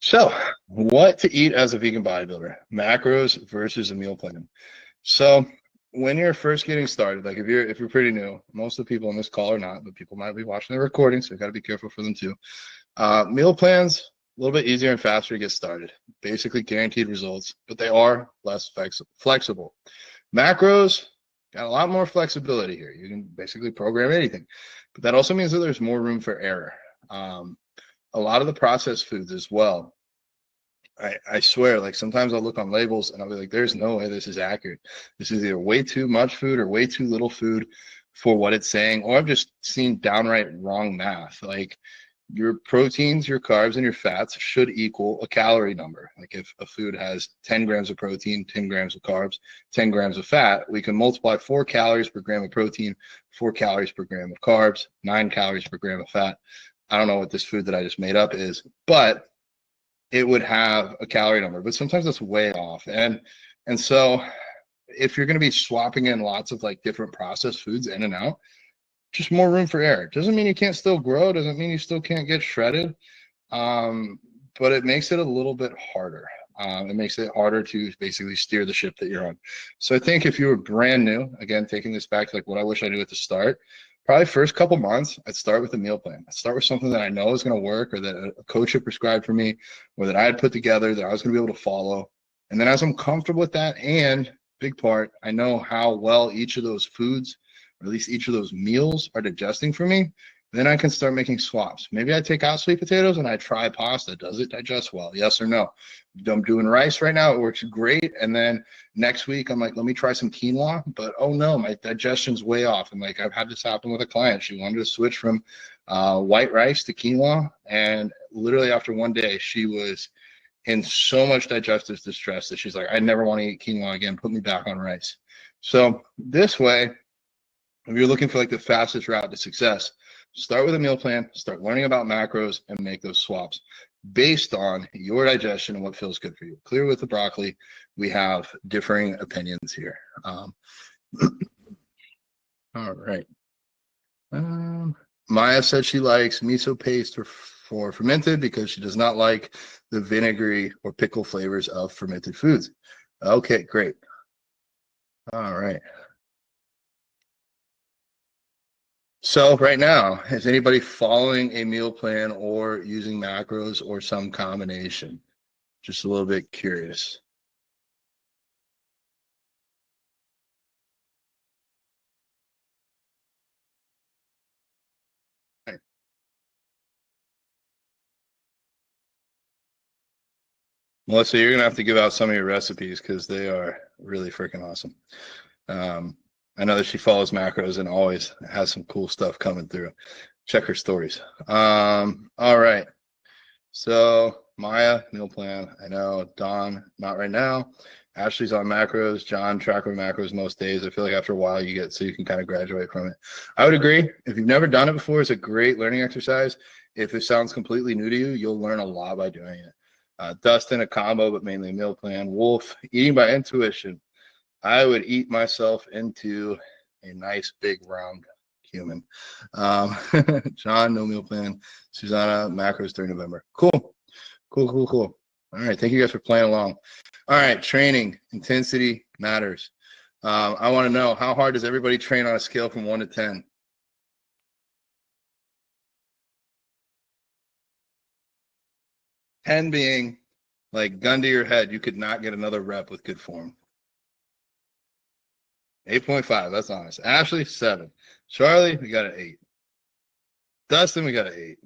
So, what to eat as a vegan bodybuilder? Macros versus a meal plan. So, when you're first getting started, like if you're pretty new, most of the people on this call are not, but people might be watching the recording, so you got to be careful for them too. Meal plans, a little bit easier and faster to get started. Basically guaranteed results, but they are less flexible. Macros got a lot more flexibility here. You can basically program anything, but that also means that there's more room for error. A lot of the processed foods as well. I swear, like sometimes I'll look on labels and I'll be like, there's no way this is accurate. This is either way too much food or way too little food for what it's saying, or I've just seen downright wrong math. Like your proteins, your carbs, and your fats should equal a calorie number. Like if a food has 10 grams of protein, 10 grams of carbs, 10 grams of fat, we can multiply 4 calories per gram of protein, 4 calories per gram of carbs, 9 calories per gram of fat. I don't know what this food that I just made up is, but it would have a calorie number, but sometimes that's way off. And so if you're going to be swapping in lots of like different processed foods in and out, just more room for error. Doesn't mean you can't still grow. Doesn't mean you still can't get shredded. But it makes it a little bit harder. It makes it harder to basically steer the ship that you're on. So I think if you were brand new, again, taking this back to like what I wish I knew at the start, probably first couple months, I'd start with a meal plan. I'd start with something that I know is going to work, or that a coach had prescribed for me, or that I had put together that I was going to be able to follow. And then as I'm comfortable with that, and big part, I know how well each of those foods, or at least each of those meals, are digesting for me, then I can start making swaps. Maybe I take out sweet potatoes and I try pasta. Does it digest well? Yes or no? I'm doing rice right now. It works great. And then next week, I'm like, let me try some quinoa. But oh no, my digestion's way off. And like, I've had this happen with a client. She wanted to switch from white rice to quinoa. And literally after one day, she was in so much digestive distress that she's like, I never want to eat quinoa again. Put me back on rice. So this way, if you're looking for like the fastest route to success, start with a meal plan, start learning about macros, and make those swaps based on your digestion and what feels good for you. Clear with the broccoli, we have differing opinions here. All right. Maya said she likes miso paste for fermented because she does not like the vinegary or pickle flavors of fermented foods. Okay, great. All right. So right now, is anybody following a meal plan or using macros or some combination? Just a little bit curious. Right. Melissa, you're gonna have to give out some of your recipes because they are really freaking awesome. I know that she follows macros and always has some cool stuff coming through. Check her stories. All right. So Maya, meal plan. I know Dawn, not right now. Ashley's on macros. John, tracker macros most days. I feel like after a while you get so you can kind of graduate from it. I would agree. If you've never done it before, it's a great learning exercise. If it sounds completely new to you, you'll learn a lot by doing it. Dustin, a combo, but mainly a meal plan. Wolf, eating by intuition. I would eat myself into a nice big round human. John, no meal plan. Susanna, macros during November. Cool. All right. Thank you guys for playing along. All right. Training intensity matters. I want to know, how hard does everybody train on a scale from 1 to 10? 10 being like gun to your head, you could not get another rep with good form. 8.5, that's honest. Ashley, 7. Charlie, we got an 8. Dustin, we got an 8.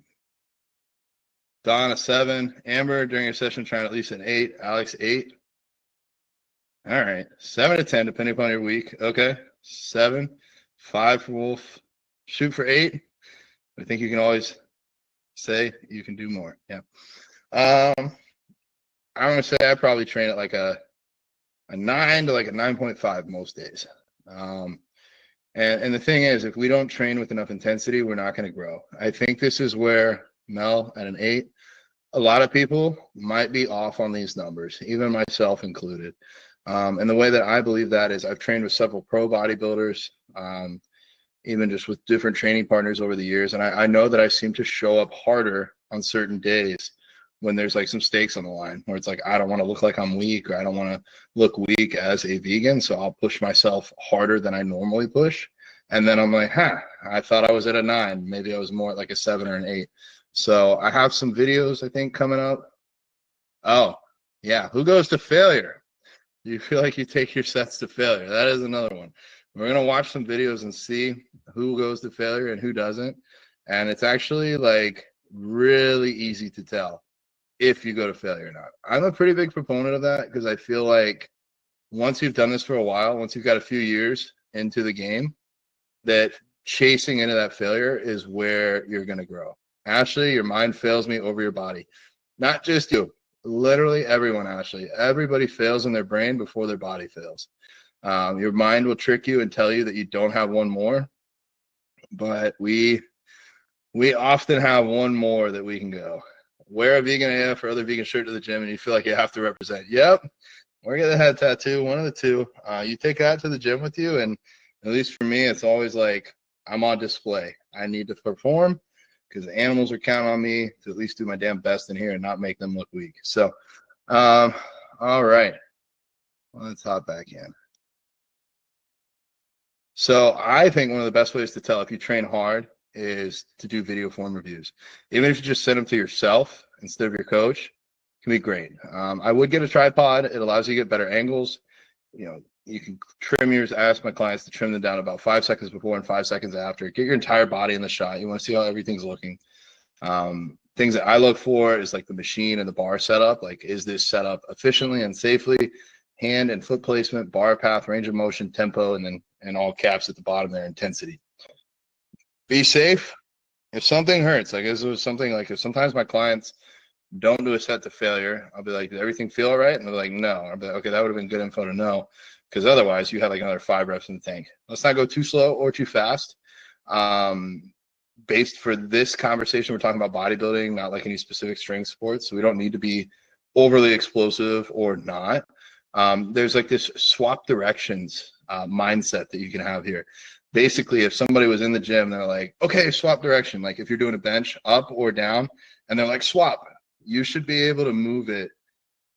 Don, a 7. Amber, during your session, trying at least an 8. Alex, 8. All right, 7 to 10, depending upon your week. Okay, 7. 5 for Wolf. Shoot for 8. I think you can always say you can do more. Yeah. I'm gonna say I probably train at like a 9 to like a 9.5 most days. And the thing is, if we don't train with enough intensity, we're not going to grow. I think this is where Mel at an 8, a lot of people might be off on these numbers, even myself included. And the way that I believe that is I've trained with several pro bodybuilders, even just with different training partners over the years. And I know that I seem to show up harder on certain days when there's like some stakes on the line, where it's like, I don't want to look like I'm weak, or I don't want to look weak as a vegan. So I'll push myself harder than I normally push. And then I'm like, I thought I was at a 9. Maybe I was more at like a 7 or an 8. So I have some videos, I think, coming up. Oh, yeah. Who goes to failure? You feel like you take your sets to failure. That is another one. We're going to watch some videos and see who goes to failure and who doesn't. And it's actually like really easy to tell if you go to failure or not. I'm a pretty big proponent of that because I feel like once you've done this for a while, once you've got a few years into the game, that chasing into that failure is where you're going to grow. Ashley, your mind fails me over your body. Not just you, literally everyone, Ashley. Everybody fails in their brain before their body fails. Your mind will trick you and tell you that you don't have one more, but we often have one more that we can go. Wear a vegan AF or other vegan shirt to the gym and you feel like you have to represent. Yep. Or get the head tattoo, one of the two. You take that to the gym with you, and at least for me, it's always like I'm on display. I need to perform because the animals are counting on me to at least do my damn best in here and not make them look weak. So, all right. Let's hop back in. So I think one of the best ways to tell if you train hard is to do video form reviews. Even if you just send them to yourself instead of your coach, it can be great. I would get a tripod. It allows you to get better angles. You know, you can trim yours. I ask my clients to trim them down about 5 seconds before and 5 seconds after. Get your entire body in the shot. You want to see how everything's looking. Things that I look for is like the machine and the bar setup. Like, is this set up efficiently and safely? Hand and foot placement, bar path, range of motion, tempo, and then in all caps at the bottom there, intensity. Be safe. If something hurts, like this was something like if sometimes my clients don't do a set to failure, I'll be like, did everything feel all right? And they're like, no. I'll be like, okay, that would have been good info to know, because otherwise you had like another 5 reps in the tank. Let's not go too slow or too fast. Based for this conversation, we're talking about bodybuilding, not like any specific strength sports. So we don't need to be overly explosive or not. There's like this swap directions mindset that you can have here. Basically, if somebody was in the gym, they're like, okay, swap direction. Like if you're doing a bench up or down, and they're like, swap, you should be able to move it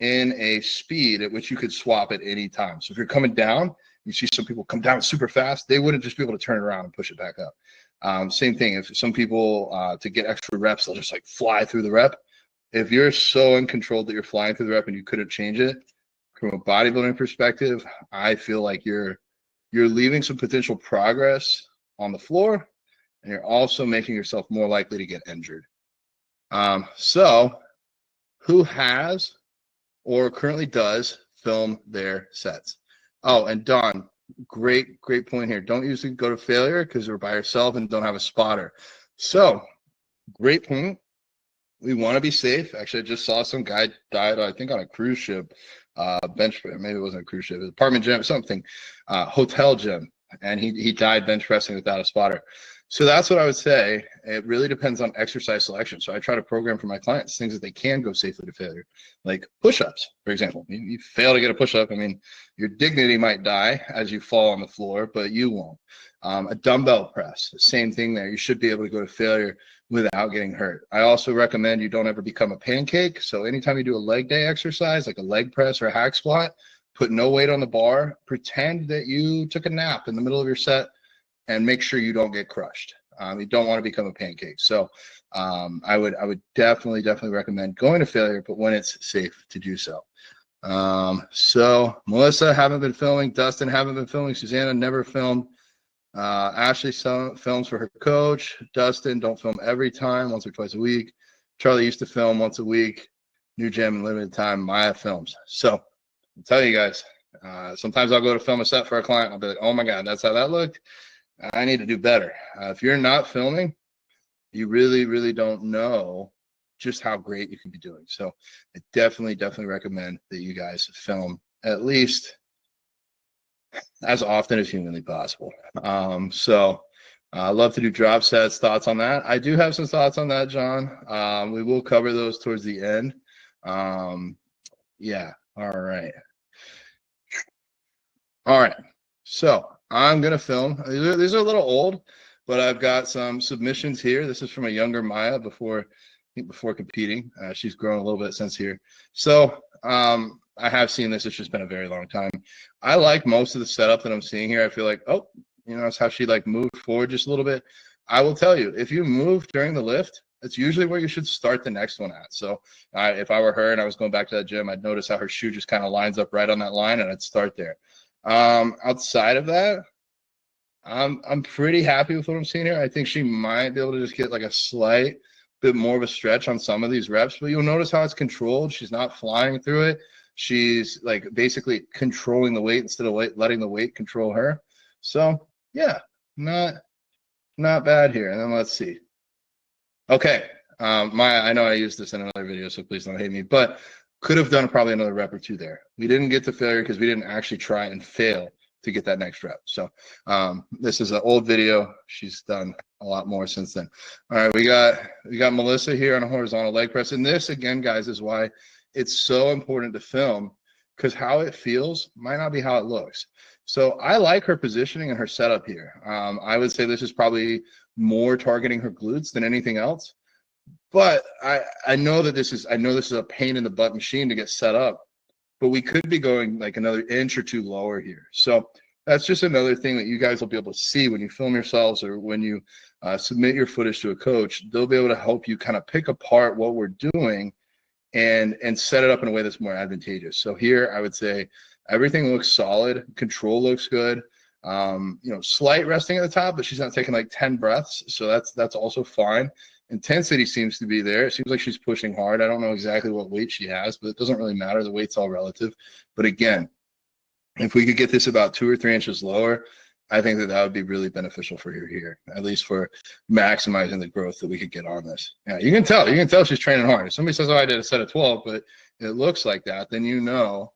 in a speed at which you could swap at any time. So if you're coming down, you see some people come down super fast, they wouldn't just be able to turn it around and push it back up. Same thing, if some people, to get extra reps, they'll just like fly through the rep. If you're so uncontrolled that you're flying through the rep and you couldn't change it, from a bodybuilding perspective, I feel like you're leaving some potential progress on the floor, and you're also making yourself more likely to get injured. So who has or currently does film their sets. Oh, and Don, great point here. Don't usually go to failure because we're by ourselves and don't have a spotter. So great point. We want to be safe. Actually, I just saw some guy died, I think, on a cruise ship, bench, maybe it wasn't a cruise ship, it was apartment gym, something, hotel gym, and he died bench pressing without a spotter. So that's what I would say. It really depends on exercise selection. So I try to program for my clients things that they can go safely to failure, like push-ups, for example. You fail to get a push-up, I mean, your dignity might die as you fall on the floor, but you won't. A dumbbell press, same thing there. You should be able to go to failure without getting hurt. I also recommend you don't ever become a pancake. So anytime you do a leg day exercise, like a leg press or a hack squat, put no weight on the bar, pretend that you took a nap in the middle of your set, and make sure you don't get crushed. You don't want to become a pancake. So I would definitely recommend going to failure, but when it's safe to do so. So Melissa, haven't been filming. Dustin, haven't been filming. Susanna, never filmed. Ashley films for her coach. Dustin, don't film every time, once or twice a week. Charlie used to film once a week. New gym and limited time. Maya films. So I'll tell you guys, sometimes I'll go to film a set for a client. I'll be like, oh my God, that's how that looked. I need to do better. If you're not filming, you really don't know just how great you can be doing. So I definitely recommend that you guys film at least as often as humanly possible. So I love to do drop sets. Thoughts on that? I do have some thoughts on that, John. We will cover those towards the end. Yeah. All right. So I'm going to film. These are a little old, but I've got some submissions here. This is from a younger Maya before competing. She's grown a little bit since here. So I have seen this. It's just been a very long time. I like most of the setup that I'm seeing here. I feel like, oh, you know, that's how she like moved forward just a little bit. I will tell you, if you move during the lift, it's usually where you should start the next one at. So if I were her and I was going back to that gym, I'd notice how her shoe just kind of lines up right on that line, and I'd start there. Outside of that, I'm pretty happy with what I'm seeing here. I think she might be able to just get like a slight bit more of a stretch on some of these reps, but you'll notice how it's controlled. She's not flying through it. She's like basically controlling the weight instead of letting the weight control her. So yeah, not bad here. And then let's see. Okay, Maya, I know I used this in another video, so please don't hate me, but could have done probably another rep or two there. We didn't get to failure because we didn't actually try and fail to get that next rep. So this is an old video. She's done a lot more since then. All right, we got Melissa here on a horizontal leg press. And this, again, guys, is why it's so important to film, because how it feels might not be how it looks. So I like her positioning and her setup here. I would say this is probably more targeting her glutes than anything else. But I know this is a pain in the butt machine to get set up, but we could be going like another inch or two lower here. So that's just another thing that you guys will be able to see when you film yourselves, or when you submit your footage to a coach. They'll be able to help you kind of pick apart what we're doing and set it up in a way that's more advantageous. So here I would say everything looks solid. Control looks good. You know, slight resting at the top, but she's not taking like 10 breaths. So that's also fine. Intensity seems to be there. It seems like she's pushing hard. I don't know exactly what weight she has, but it doesn't really matter. The weight's all relative. But again, if we could get this about 2 or 3 inches lower, I think that would be really beneficial for her here, at least for maximizing the growth that we could get on this. Yeah, you can tell she's training hard. If somebody says, oh, I did a set of 12, but it looks like that, then you know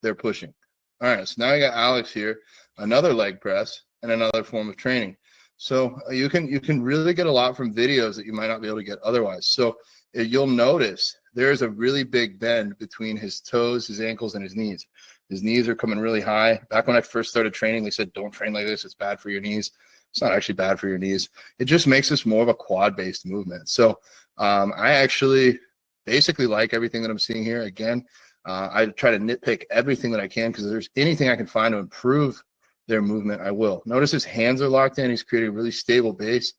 they're pushing. All right, so now I got Alex here, another leg press and another form of training. So you can really get a lot from videos that you might not be able to get otherwise. So you'll notice there's a really big bend between his toes, his ankles, and his knees. His knees are coming really high. Back when I first started training, they said, don't train like this. It's bad for your knees. It's not actually bad for your knees. It just makes this more of a quad-based movement. So I actually basically like everything that I'm seeing here. Again, I try to nitpick everything that I can, because if there's anything I can find to improve their movement, I will. Notice his hands are locked in. He's creating a really stable base.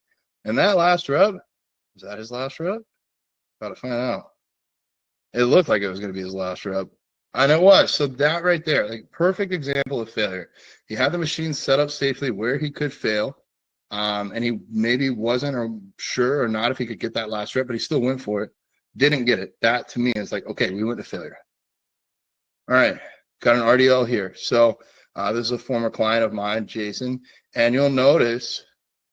And that last rep, is that his last rep? Got to find out. It looked like it was going to be his last rep. And it was. So that right there, like, perfect example of failure. He had the machine set up safely where he could fail. And he maybe wasn't sure or not if he could get that last rep, but he still went for it. Didn't get it. That to me is like, okay, we went to failure. All right, got an RDL here. So this is a former client of mine, Jason, and you'll notice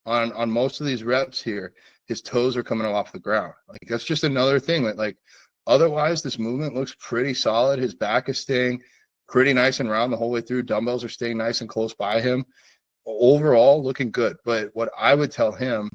on most of these reps here, his toes are coming off the ground. Like that's just another thing that like otherwise this movement looks pretty solid. His back is staying pretty nice and round the whole way through. Dumbbells are staying nice and close by him. Overall looking good. But what I would tell him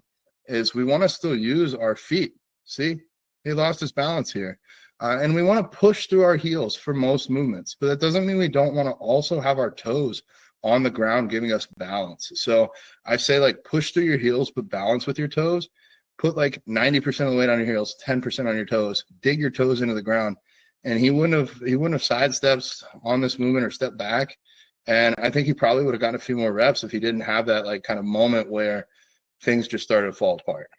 is we want to still use our feet. See, he lost his balance here. And we want to push through our heels for most movements, but that doesn't mean we don't want to also have our toes on the ground giving us balance. So I say like push through your heels, but balance with your toes. Put like 90% of the weight on your heels, 10% on your toes, dig your toes into the ground. And he wouldn't have sidesteps on this movement or stepped back. And I think he probably would have gotten a few more reps if he didn't have that like kind of moment where things just started to fall apart.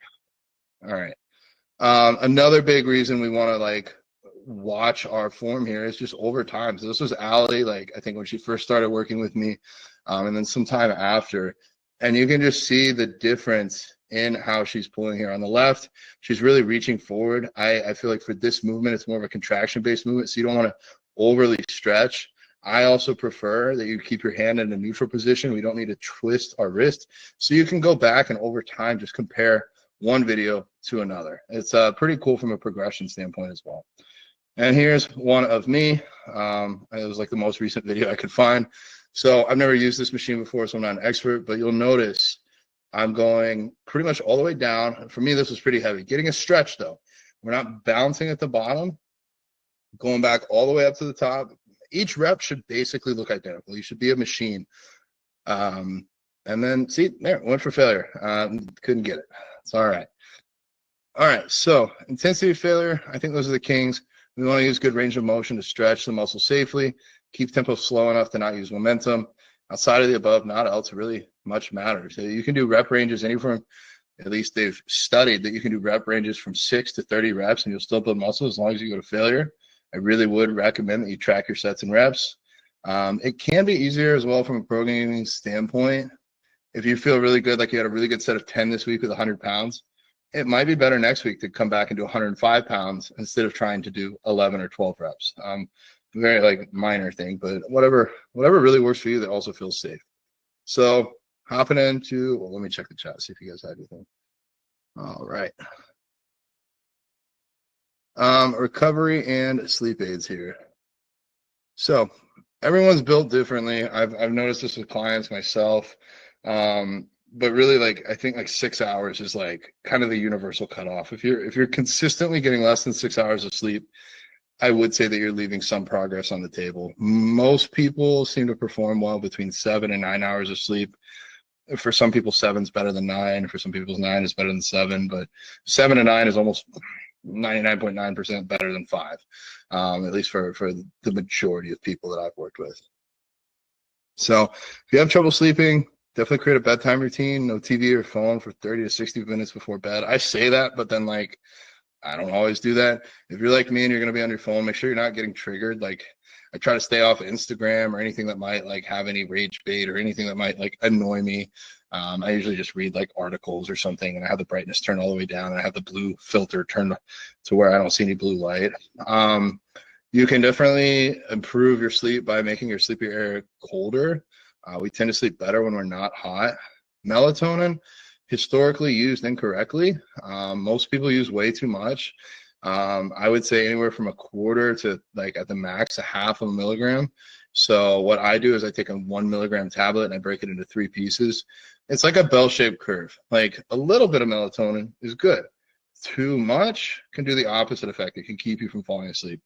All right. Another big reason we want to like watch our form here is just over time. So this was Allie, like I think when she first started working with me, and then some time after, and you can just see the difference in how she's pulling here. On the left, she's really reaching forward. I feel like for this movement, it's more of a contraction-based movement, so you don't want to overly stretch. I also prefer that you keep your hand in a neutral position. We don't need to twist our wrist, so you can go back and over time just compare one video to another. It's pretty cool from a progression standpoint as well. And here's one of me. It was like the most recent video I could find. So I've never used this machine before, so I'm not an expert, but you'll notice I'm going pretty much all the way down. For me, this was pretty heavy. Getting a stretch though. We're not bouncing at the bottom, going back all the way up to the top. Each rep should basically look identical. You should be a machine. And then see, there, went for failure. Couldn't get it. It's all right. All right, so intensity failure, I think those are the kings. We want to use good range of motion to stretch the muscle safely, keep tempo slow enough to not use momentum. Outside of the above, not else really much matters. So you can do rep ranges anywhere from, at least they've studied that you can do rep ranges from 6 to 30 reps and you'll still build muscle as long as you go to failure. I really would recommend that you track your sets and reps. It can be easier as well from a programming standpoint. If you feel really good, like you had a really good set of 10 this week with 100 pounds, it might be better next week to come back and do 105 pounds instead of trying to do 11 or 12 reps. Very like minor thing, but whatever really works for you that also feels safe. So hopping into, well, let me check the chat, see if you guys have anything. All right. Recovery and sleep aids here. So everyone's built differently. I've noticed this with clients myself. But really, like I think like 6 hours is like kind of the universal cutoff. If you're consistently getting less than 6 hours of sleep, I would say that you're leaving some progress on the table. Most people seem to perform well between 7 and 9 hours of sleep. For some people, 7's better than 9. For some people, 9 is better than 7. But 7 to 9 is almost 99.9% better than 5, at least for the majority of people that I've worked with. So if you have trouble sleeping, definitely create a bedtime routine. No TV or phone for 30 to 60 minutes before bed. I say that, but then like I don't always do that. If you're like me and you're going to be on your phone, make sure you're not getting triggered. Like I try to stay off Instagram or anything that might like have any rage bait or anything that might like annoy me. I usually just read like articles or something, and I have the brightness turned all the way down, and I have the blue filter turned to where I don't see any blue light. You can definitely improve your sleep by making your sleepy area colder. We tend to sleep better when we're not hot. Melatonin, historically used incorrectly. Most people use way too much. I would say anywhere from a quarter to like at the max, a half of a milligram. So what I do is I take a 1 milligram tablet and I break it into 3 pieces. It's like a bell-shaped curve. Like a little bit of melatonin is good. Too much can do the opposite effect. It can keep you from falling asleep.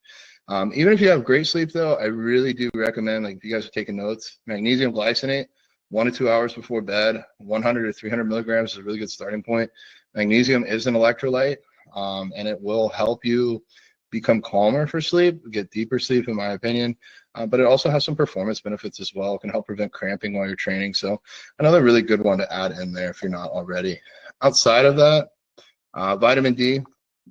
Even if you have great sleep though, I really do recommend, like if you guys are taking notes, magnesium glycinate, 1 to 2 hours before bed, 100 to 300 milligrams is a really good starting point. Magnesium is an electrolyte, and it will help you become calmer for sleep, get deeper sleep in my opinion, but it also has some performance benefits as well. It can help prevent cramping while you're training. So another really good one to add in there if you're not already. Outside of that, vitamin D.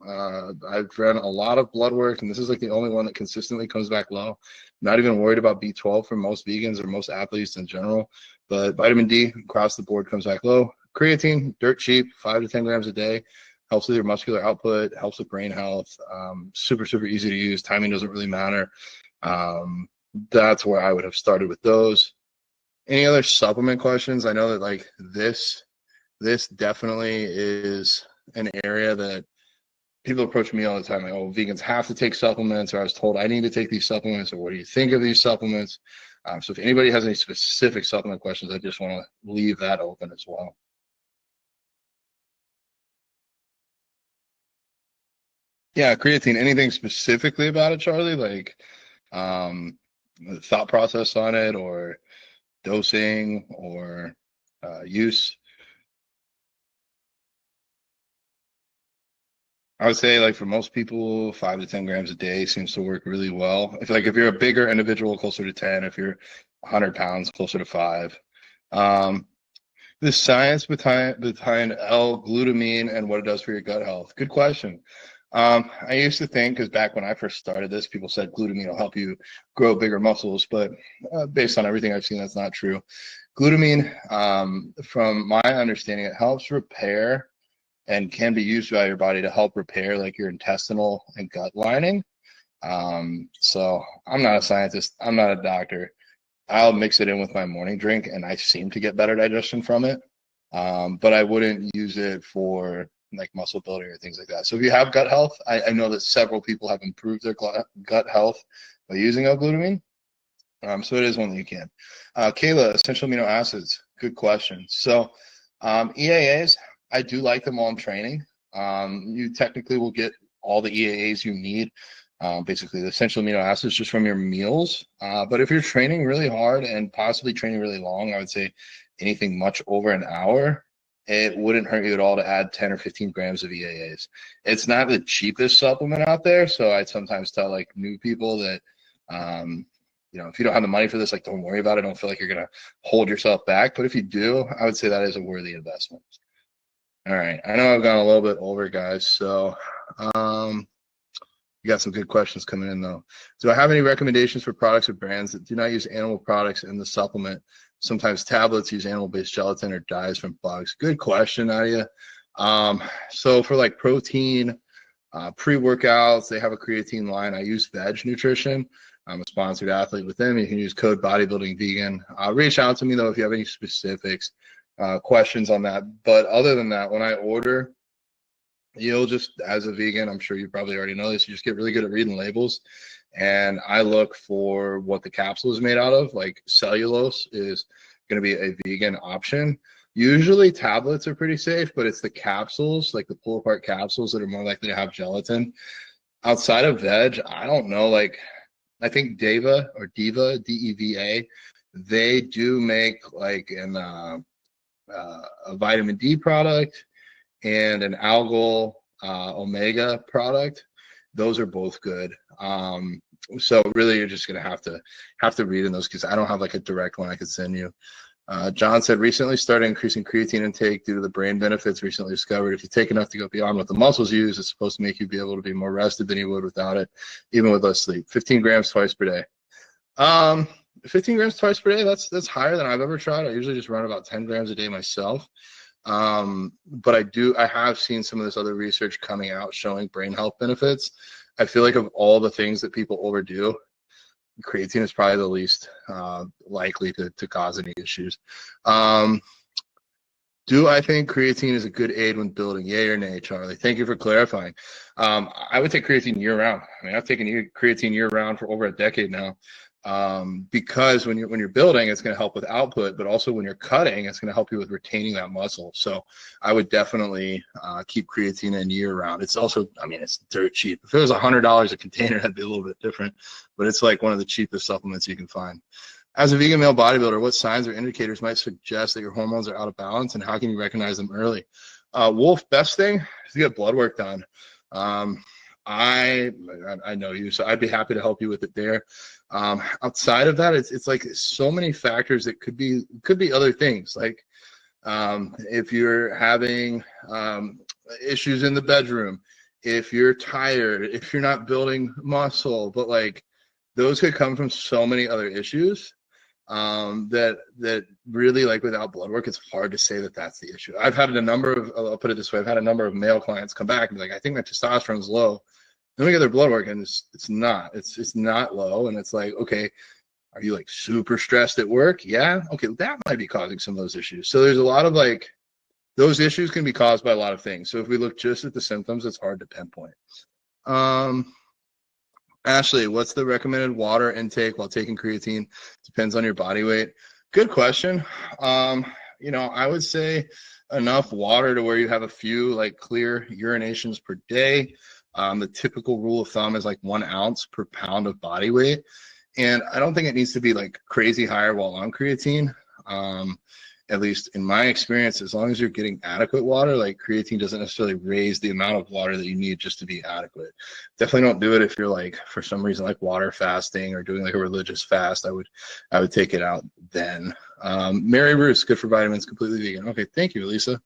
I've done a lot of blood work, and this is like the only one that consistently comes back low. Not even worried about B12 for most vegans or most athletes in general, but vitamin D across the board comes back low. Creatine, dirt cheap, 5 to 10 grams a day. Helps with your muscular output, helps with brain health. Super easy to use. Timing doesn't really matter. that's where I would have started with those. Any other supplement questions? I know that like this definitely is an area that people approach me all the time, like, oh, vegans have to take supplements, or I was told I need to take these supplements, or what do you think of these supplements? So if anybody has any specific supplement questions, I just want to leave that open as well. Yeah, creatine, anything specifically about it, Charlie? Like the thought process on it, or dosing, or use? I would say, like, for most people, 5 to 10 grams a day seems to work really well. If you're a bigger individual, closer to 10. If you're 100 pounds, closer to 5. Um, the science behind L-glutamine and what it does for your gut health. Good question. I used to think, because back when I first started this, people said glutamine will help you grow bigger muscles, but based on everything I've seen, that's not true. Glutamine, from my understanding, it helps repair and can be used by your body to help repair like your intestinal and gut lining. So I'm not a scientist. I'm not a doctor. I'll mix it in with my morning drink and I seem to get better digestion from it. But I wouldn't use it for like muscle building or things like that. So if you have gut health, I know that several people have improved their gut health by using L-glutamine. So it is one that you can. Kayla, essential amino acids. Good question. So EAAs, I do like them while I'm training. You technically will get all the EAAs you need, basically the essential amino acids just from your meals. But if you're training really hard and possibly training really long, I would say anything much over an hour, it wouldn't hurt you at all to add 10 or 15 grams of EAAs. It's not the cheapest supplement out there, so I'd sometimes tell like new people that, if you don't have the money for this, like don't worry about it. Don't feel like you're gonna hold yourself back. But if you do, I would say that is a worthy investment. All right, I know I've gone a little bit over, guys, so you got some good questions coming in, though. Do I have any recommendations for products or brands that do not use animal products in the supplement? Sometimes tablets use animal-based gelatin or dyes from bugs. Good question, Nadia. So for like protein, pre-workouts, they have a creatine line. I use Veg Nutrition. I'm a sponsored athlete with them. You can use code BodybuildingVegan. Reach out to me, though, if you have any specifics. Questions on that. But other than that, when I order, you'll just, as a vegan, I'm sure you probably already know this, you just get really good at reading labels. And I look for what the capsule is made out of. Like cellulose is going to be a vegan option. Usually tablets are pretty safe, but it's the capsules, like the pull apart capsules, that are more likely to have gelatin. Outside of veg, I don't know, like I think Deva, D-E-V-A, they do make like a vitamin D product and an algal omega product. Those are both good. So really, you're just gonna have to read in those, because I don't have like a direct one I could send you. John said, recently started increasing creatine intake due to the brain benefits recently discovered. If you take enough to go beyond what the muscles use, it's supposed to make you be able to be more rested than you would without it, even with less sleep. 15 grams twice per day. 15 grams twice per day, that's higher than I've ever tried. I usually just run about 10 grams a day myself. But I have seen some of this other research coming out showing brain health benefits. I feel like of all the things that people overdo, creatine is probably the least likely to cause any issues. Do I think creatine is a good aid when building? Yay or nay, Charlie? Thank you for clarifying. I would take creatine year round. I mean, I've taken creatine year round for over a decade now. Because when you're building, it's going to help with output, but also when you're cutting, it's going to help you with retaining that muscle. So I would definitely keep creatine in year round. It's also, I mean, it's dirt cheap. If it was $100 a container, that'd be a little bit different, but it's like one of the cheapest supplements you can find. As a vegan male bodybuilder, what signs or indicators might suggest that your hormones are out of balance, and how can you recognize them early? Wolf, best thing is to get blood work done. I know you, so I'd be happy to help you with it there. Outside of that, it's like so many factors that could be other things. Like if you're having issues in the bedroom, if you're tired, if you're not building muscle, but like those could come from so many other issues that really, like, without blood work, it's hard to say that that's the issue. I've had I'll put it this way, I've had a number of male clients come back and be like, I think my testosterone's low. Then we get their blood work and it's not low. And it's like, okay, Are you like super stressed at work? Yeah. Okay. That might be causing some of those issues. So there's a lot of like, those issues can be caused by a lot of things. So if we look just at the symptoms, it's hard to pinpoint. Ashley, what's the recommended water intake while taking creatine? Depends on your body weight. Good question. I would say enough water to where you have a few like clear urinations per day. The typical rule of thumb is like 1 ounce per pound of body weight. And I don't think it needs to be like crazy higher while on creatine. At least in my experience, as long as you're getting adequate water, like creatine doesn't necessarily raise the amount of water that you need just to be adequate. Definitely don't do it if you're like, for some reason, like water fasting or doing like a religious fast. I would take it out then. Mary Bruce, good for vitamins, completely vegan. Okay, thank you, Lisa.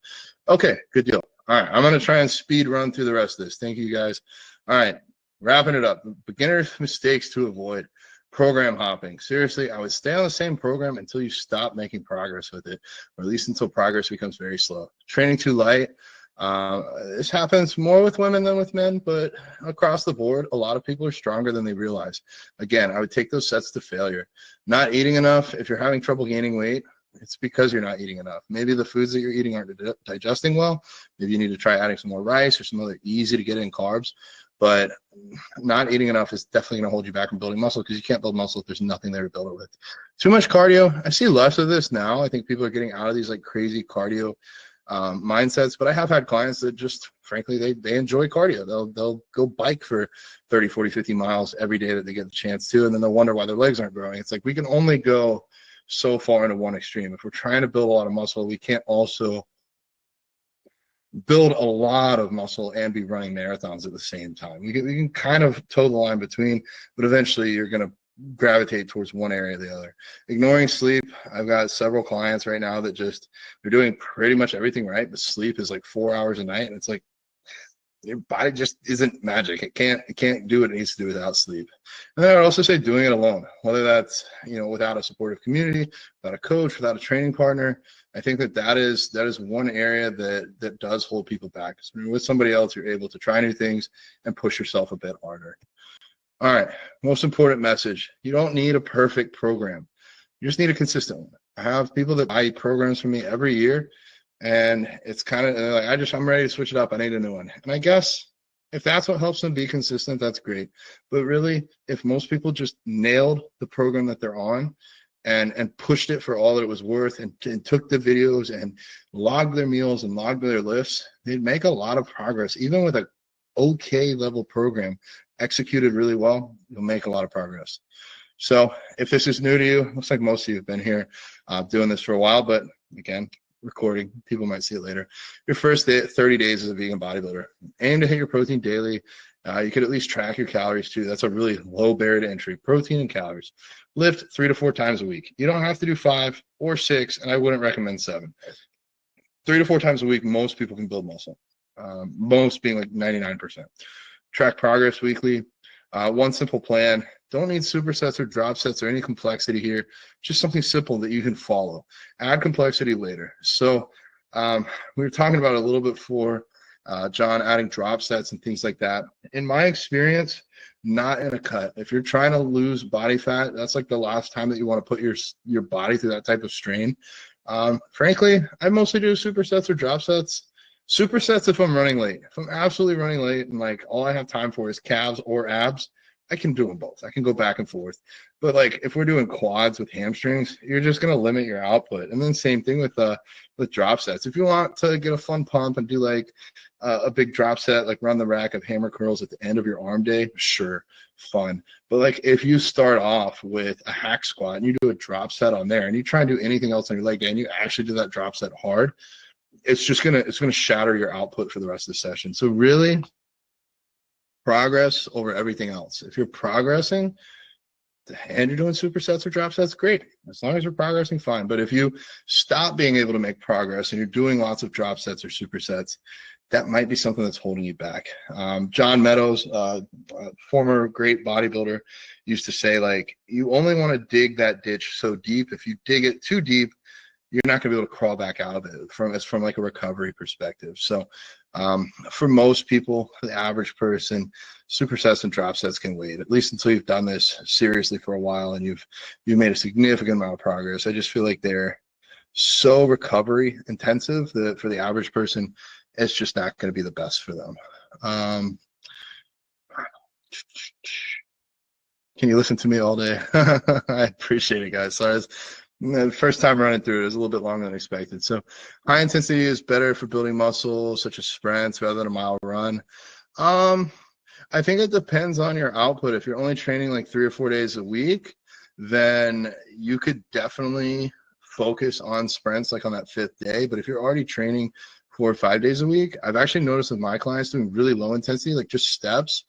Okay, good deal. All right, I'm going to try and speed run through the rest of this. Thank you, guys. All right, wrapping it up. Beginner mistakes to avoid. Program hopping. Seriously, I would stay on the same program until you stop making progress with it, or at least until progress becomes very slow. Training too light. This happens more with women than with men, but across the board, a lot of people are stronger than they realize. Again, I would take those sets to failure. Not eating enough. If you're having trouble gaining weight, it's because you're not eating enough. Maybe the foods that you're eating aren't digesting well. Maybe you need to try adding some more rice or some other easy to get in carbs. But not eating enough is definitely going to hold you back from building muscle, because you can't build muscle if there's nothing there to build it with. Too much cardio. I see less of this now. I think people are getting out of these like crazy cardio mindsets, but I have had clients that just, frankly, they enjoy cardio. They'll go bike for 30, 40, 50 miles every day that they get the chance to, and then they'll wonder why their legs aren't growing. It's like we can only go so far into one extreme. If we're trying to build a lot of muscle, we can't also build a lot of muscle and be running marathons at the same time. We can kind of toe the line between, but eventually you're going to gravitate towards one area or the other. Ignoring sleep. I've got several clients right now that they're doing pretty much everything right, but sleep is like 4 hours a night, and it's like your body just isn't magic. It can't do what it needs to do without sleep. And then I would also say doing it alone, whether that's without a supportive community, without a coach, without a training partner. I think that is one area that does hold people back. So with somebody else, you're able to try new things and push yourself a bit harder. All right, most important message: you don't need a perfect program. You just need a consistent one. I have people that buy programs from me every year, and it's kind of like, I'm ready to switch it up. I need a new one. And I guess if that's what helps them be consistent, that's great. But really, if most people just nailed the program that they're on and pushed it for all that it was worth, and took the videos and logged their meals and logged their lifts, they'd make a lot of progress. Even with a okay level program executed really well, you'll make a lot of progress. So if this is new to you, looks like most of you have been here doing this for a while, but again, recording, people might see it later. Your first 30 days as a vegan bodybuilder. Aim to hit your protein daily. You could at least track your calories too. That's a really low barrier to entry, protein and calories. Lift 3 to 4 times a week. You don't have to do 5 or 6, and I wouldn't recommend 7. 3 to 4 times a week, most people can build muscle. Most being like 99%. Track progress weekly. One simple plan. Don't need supersets or drop sets or any complexity here. Just something simple that you can follow. Add complexity later. So we were talking about it a little bit before, John, adding drop sets and things like that. In my experience, not in a cut. If you're trying to lose body fat, that's like the last time that you want to put your body through that type of strain. Frankly, I mostly do supersets or drop sets. Supersets if I'm running late. If I'm absolutely running late and like all I have time for is calves or abs, I can do them both. I can go back and forth. But like if we're doing quads with hamstrings, you're just going to limit your output. And then same thing with drop sets. If you want to get a fun pump and do like a big drop set, like run the rack of hammer curls at the end of your arm day, sure, fun. But like if you start off with a hack squat and you do a drop set on there and you try and do anything else on your leg day and you actually do that drop set hard, it's gonna shatter your output for the rest of the session. So really, progress over everything else. If you're progressing and you're doing supersets or drop sets, great. As long as you're progressing, fine. But if you stop being able to make progress and you're doing lots of drop sets or supersets, that might be something that's holding you back. John Meadows, former great bodybuilder, used to say, like, you only want to dig that ditch so deep. If you dig it too deep, you're not going to be able to crawl back out of it from like a recovery perspective. So for most people, for the average person, supersets and drop sets can wait, at least until you've done this seriously for a while and you've made a significant amount of progress. I just feel like they're so recovery intensive that for the average person, it's just not going to be the best for them. Can you listen to me all day? I appreciate it, guys. Sorry, the first time running through it was a little bit longer than expected. So high intensity is better for building muscle, such as sprints, rather than a mile run. I think it depends on your output. If you're only training like 3 or 4 days a week, then you could definitely focus on sprints like on that 5th day. But if you're already training 4 or 5 days a week, I've actually noticed with my clients doing really low intensity, like just steps,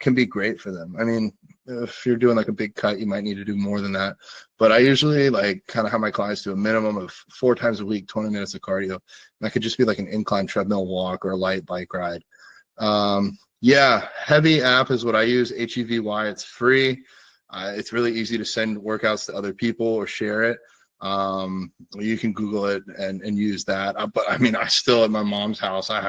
can be great for them. I mean, if you're doing like a big cut, you might need to do more than that. But I usually like kind of have my clients do a minimum of 4 times a week, 20 minutes of cardio. And that could just be like an incline treadmill walk or a light bike ride. Yeah, Heavy app is what I use, Hevy. It's free. It's really easy to send workouts to other people or share it. You can Google it and use that. But I mean, I still at my mom's house, I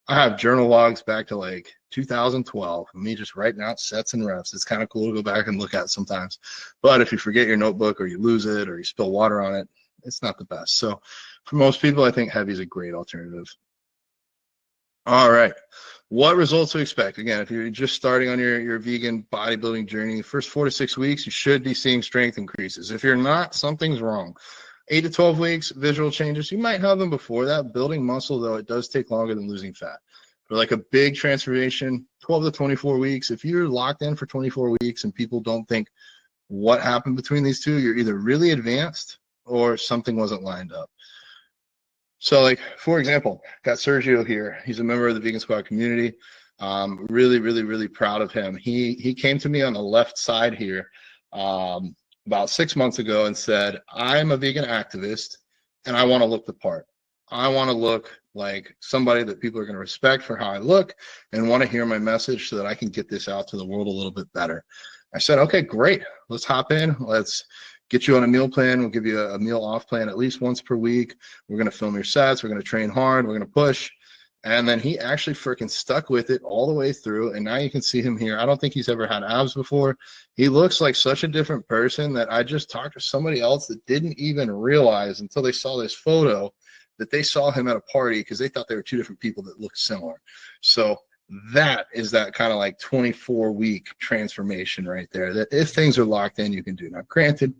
have journal logs back to like 2012, me just writing out sets and reps. It's kind of cool to go back and look at sometimes. But if you forget your notebook or you lose it or you spill water on it, it's not the best. So for most people, I think Heavy is a great alternative. All right. What results to expect? Again, if you're just starting on your vegan bodybuilding journey, first 4 to 6 weeks, you should be seeing strength increases. If you're not, something's wrong. 8 to 12 weeks, visual changes. You might have them before that. Building muscle, though, it does take longer than losing fat. For like a big transformation, 12 to 24 weeks. If you're locked in for 24 weeks and people don't think what happened between these two, you're either really advanced or something wasn't lined up. So like, for example, got Sergio here. He's a member of the Vegan Squad community. Really, really, really proud of him. He came to me on the left side here about 6 months ago and said, I'm a vegan activist and I want to look the part. I want to look like somebody that people are going to respect for how I look and want to hear my message so that I can get this out to the world a little bit better. I said, okay, great. Let's hop in. Let's get you on a meal plan. We'll give you a meal off plan at least once per week. We're going to film your sets. We're going to train hard. We're going to push. And then he actually freaking stuck with it all the way through. And now you can see him here. I don't think he's ever had abs before. He looks like such a different person that I just talked to somebody else that didn't even realize until they saw this photo that they saw him at a party because they thought they were 2 different people that looked similar. So that is that kind of like 24-week transformation right there that if things are locked in, you can do. Now, granted,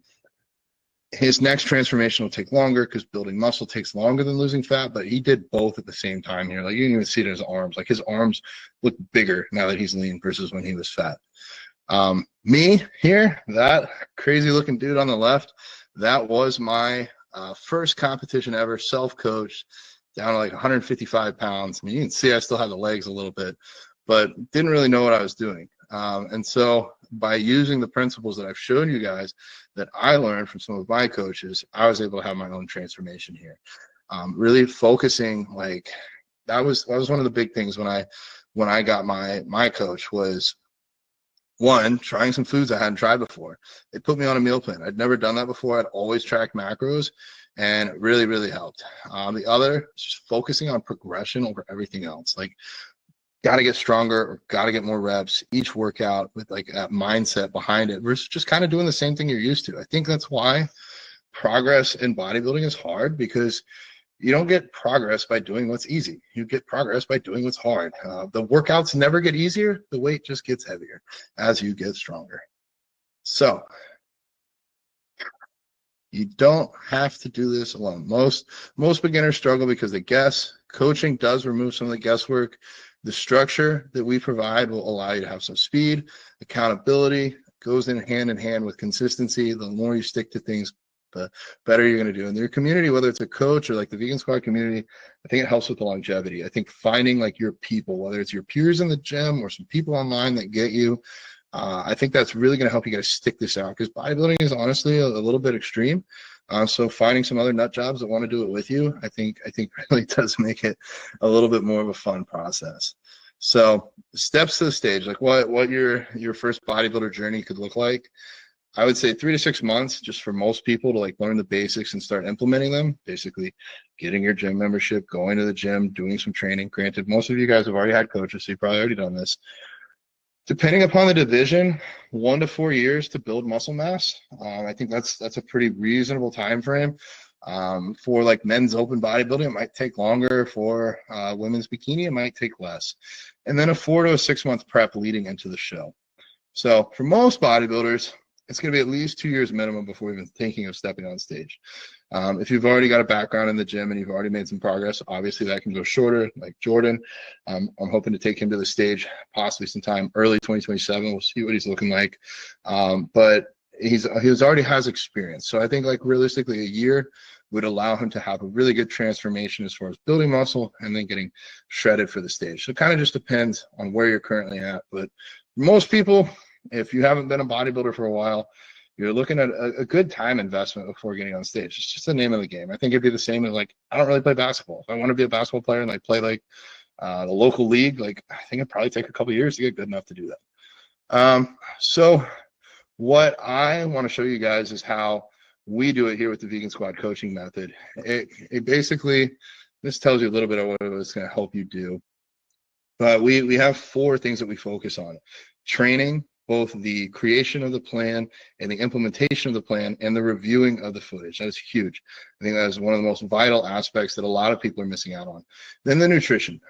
his next transformation will take longer because building muscle takes longer than losing fat, but he did both at the same time here. Like you can even see it in his arms. Like his arms look bigger now that he's lean versus when he was fat. Me here, that crazy looking dude on the left, that was my first competition ever, self-coached, down to like 155 pounds. I mean, you can see I still have the legs a little bit, but didn't really know what I was doing. And so by using the principles that I've shown you guys that I learned from some of my coaches, I was able to have my own transformation here. Really focusing, like that was one of the big things when I got my coach was, one, trying some foods I hadn't tried before. They put me on a meal plan. I'd never done that before. I'd always tracked macros, and it really, really helped. The other, just focusing on progression over everything else. Like, got to get stronger or got to get more reps each workout with like that mindset behind it versus just kind of doing the same thing you're used to. I think that's why progress in bodybuilding is hard, because you don't get progress by doing what's easy. You get progress by doing what's hard. The workouts never get easier. The weight just gets heavier as you get stronger. So you don't have to do this alone. Most beginners struggle because they guess. Coaching does remove some of the guesswork. The structure that we provide will allow you to have some speed. Accountability goes in hand with consistency. The more you stick to things, the better you're going to do. And your community, whether it's a coach or like the Vegan Squad community, I think it helps with the longevity. I think finding like your people, whether it's your peers in the gym or some people online that get you, I think that's really going to help you guys stick this out, because bodybuilding is honestly a little bit extreme. So finding some other nut jobs that want to do it with you, I think really does make it a little bit more of a fun process. So steps to the stage, like what your first bodybuilder journey could look like. I would say 3 to 6 months just for most people to like learn the basics and start implementing them. Basically getting your gym membership, going to the gym, doing some training. Granted, most of you guys have already had coaches, so you've probably already done this. Depending upon the division, 1 to 4 years to build muscle mass. I think that's a pretty reasonable time frame. For like men's open bodybuilding, it might take longer. For women's bikini, it might take less. And then a 4 to 6 month prep leading into the show. So for most bodybuilders, it's going to be at least 2 years minimum before even thinking of stepping on stage. If you've already got a background in the gym and you've already made some progress, obviously that can go shorter, like Jordan. I'm hoping to take him to the stage possibly sometime early 2027. We'll see what he's looking like. But he already has experience. So I think like realistically a year would allow him to have a really good transformation as far as building muscle and then getting shredded for the stage. So it kind of just depends on where you're currently at. But most people, if you haven't been a bodybuilder for a while, you're looking at a good time investment before getting on stage. It's just the name of the game. I think it'd be the same as like, I don't really play basketball. If I want to be a basketball player and like play like the local league, like I think it'd probably take a couple of years to get good enough to do that. So what I want to show you guys is how we do it here with the Vegan Squad coaching method. It basically, this tells you a little bit of what it's going to help you do. But we have 4 things that we focus on: training, both the creation of the plan and the implementation of the plan and the reviewing of the footage. That is huge. I think that is one of the most vital aspects that a lot of people are missing out on. Then the nutrition.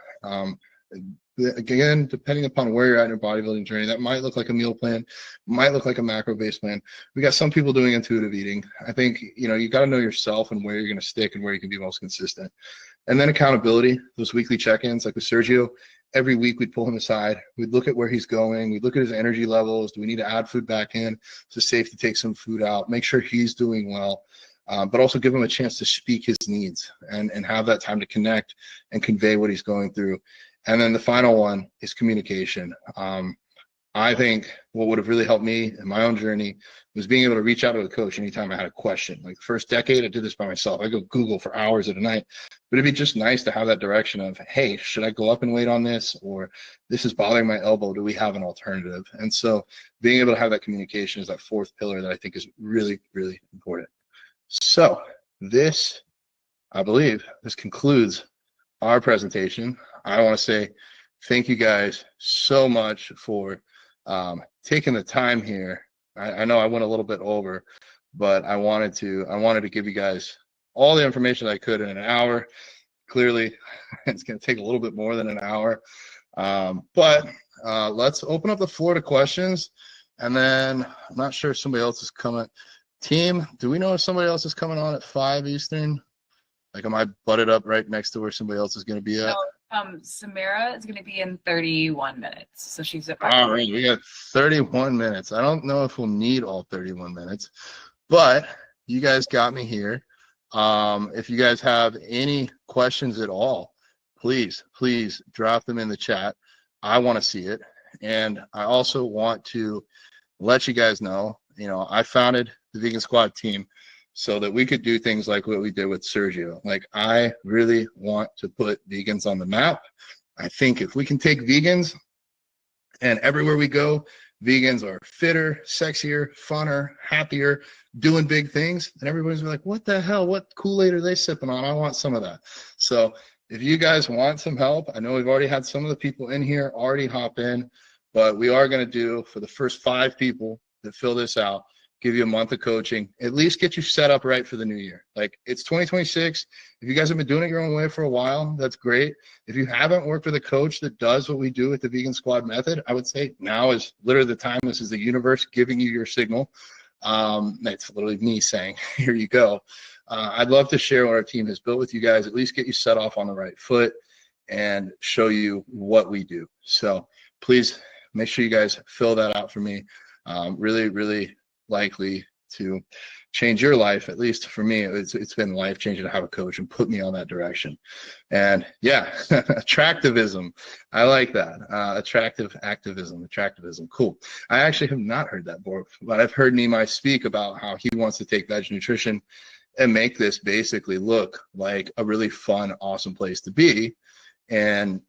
Again, depending upon where you're at in your bodybuilding journey, that might look like a meal plan, might look like a macro-based plan. We got some people doing intuitive eating. I think, you got to know yourself and where you're going to stick and where you can be most consistent. And then accountability, those weekly check-ins, like with Sergio. Every week we'd pull him aside. We'd look at where he's going. We'd look at his energy levels. Do we need to add food back in? Is it safe to take some food out? Make sure he's doing well, but also give him a chance to speak his needs and have that time to connect and convey what he's going through. And then the final one is communication. I think what would have really helped me in my own journey was being able to reach out to a coach anytime I had a question. Like the first decade, I did this by myself. I go Google for hours at a night. But it'd be just nice to have that direction of, hey, should I go up in weight on this? Or this is bothering my elbow. Do we have an alternative? And so being able to have that communication is that 4th pillar that I think is really, really important. So this, I believe, this concludes our presentation. I want to say thank you guys so much for taking the time here. I know I went a little bit over, but I wanted to give you guys all the information I could in an hour. Clearly, it's going to take a little bit more than an hour, but let's open up the floor to questions. And then I'm not sure if somebody else is coming. Team, do we know if somebody else is coming on at 5 Eastern? Like, am I butted up right next to where somebody else is going to be at? No, Samara is going to be in 31 minutes. So she's at. All right, we got 31 minutes. I don't know if we'll need all 31 minutes, but you guys got me here. If you guys have any questions at all, please drop them in the chat. I want to see it. And I also want to let you guys know, I founded the Vegan Squad team so that we could do things like what we did with Sergio. Like, I really want to put vegans on the map. I think if we can take vegans and everywhere we go, vegans are fitter, sexier, funner, happier, doing big things, and everybody's like, what the hell? What Kool-Aid are they sipping on? I want some of that. So if you guys want some help, I know we've already had some of the people in here already hop in, but we are going to do, for the first 5 people that fill this out, give you a month of coaching, at least get you set up right for the new year. Like, it's 2026. If you guys have been doing it your own way for a while, that's great. If you haven't worked with a coach that does what we do with the Vegan Squad method, I would say now is literally the time. This is the universe giving you your signal. It's literally me saying, here you go. I'd love to share what our team has built with you guys, at least get you set off on the right foot and show you what we do. So please make sure you guys fill that out for me. Really, really likely to change your life. At least for me, it's been life-changing to have a coach and put me on that direction. And yeah, attractivism. I like that. Attractivism. Cool. I actually have not heard that before, but I've heard Nimai speak about how he wants to take veg nutrition and make this basically look like a really fun, awesome place to be. And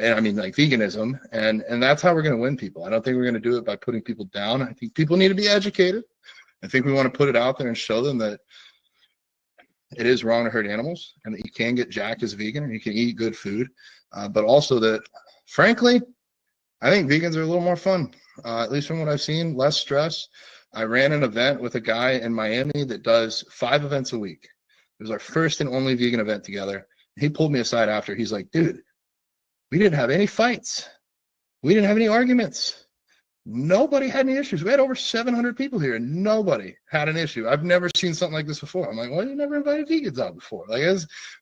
I mean, like veganism, and that's how we're going to win people. I don't think we're going to do it by putting people down. I think people need to be educated. I think we want to put it out there and show them that it is wrong to hurt animals and that you can get jacked as a vegan and you can eat good food, but also that, frankly, I think vegans are a little more fun, at least from what I've seen, less stress. I ran an event with a guy in Miami that does 5 events a week. It was our first and only vegan event together. He pulled me aside after. He's like, dude, we didn't have any fights. We didn't have any arguments. Nobody had any issues. We had over 700 people here, and nobody had an issue. I've never seen something like this before. I'm like, well, you never invited vegans out before. Like,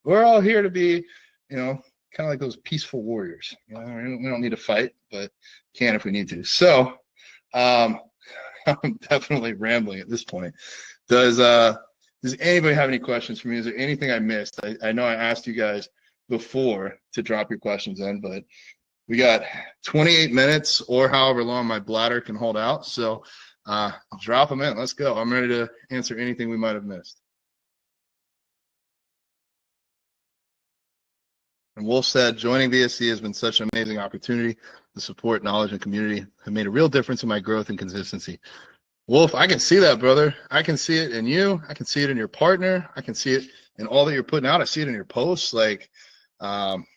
we're all here to be, kind of like those peaceful warriors. We don't need to fight, but can if we need to. So I'm definitely rambling at this point. Does anybody have any questions for me? Is there anything I missed? I know I asked you guys before to drop your questions in, but we got 28 minutes or however long my bladder can hold out. So drop them in. Let's go. I'm ready to answer anything we might have missed. And Wolf said, joining VSC has been such an amazing opportunity. The support, knowledge, and community have made a real difference in my growth and consistency. Wolf, I can see that, brother. I can see it in you. I can see it in your partner. I can see it in all that you're putting out. I see it in your posts. Like,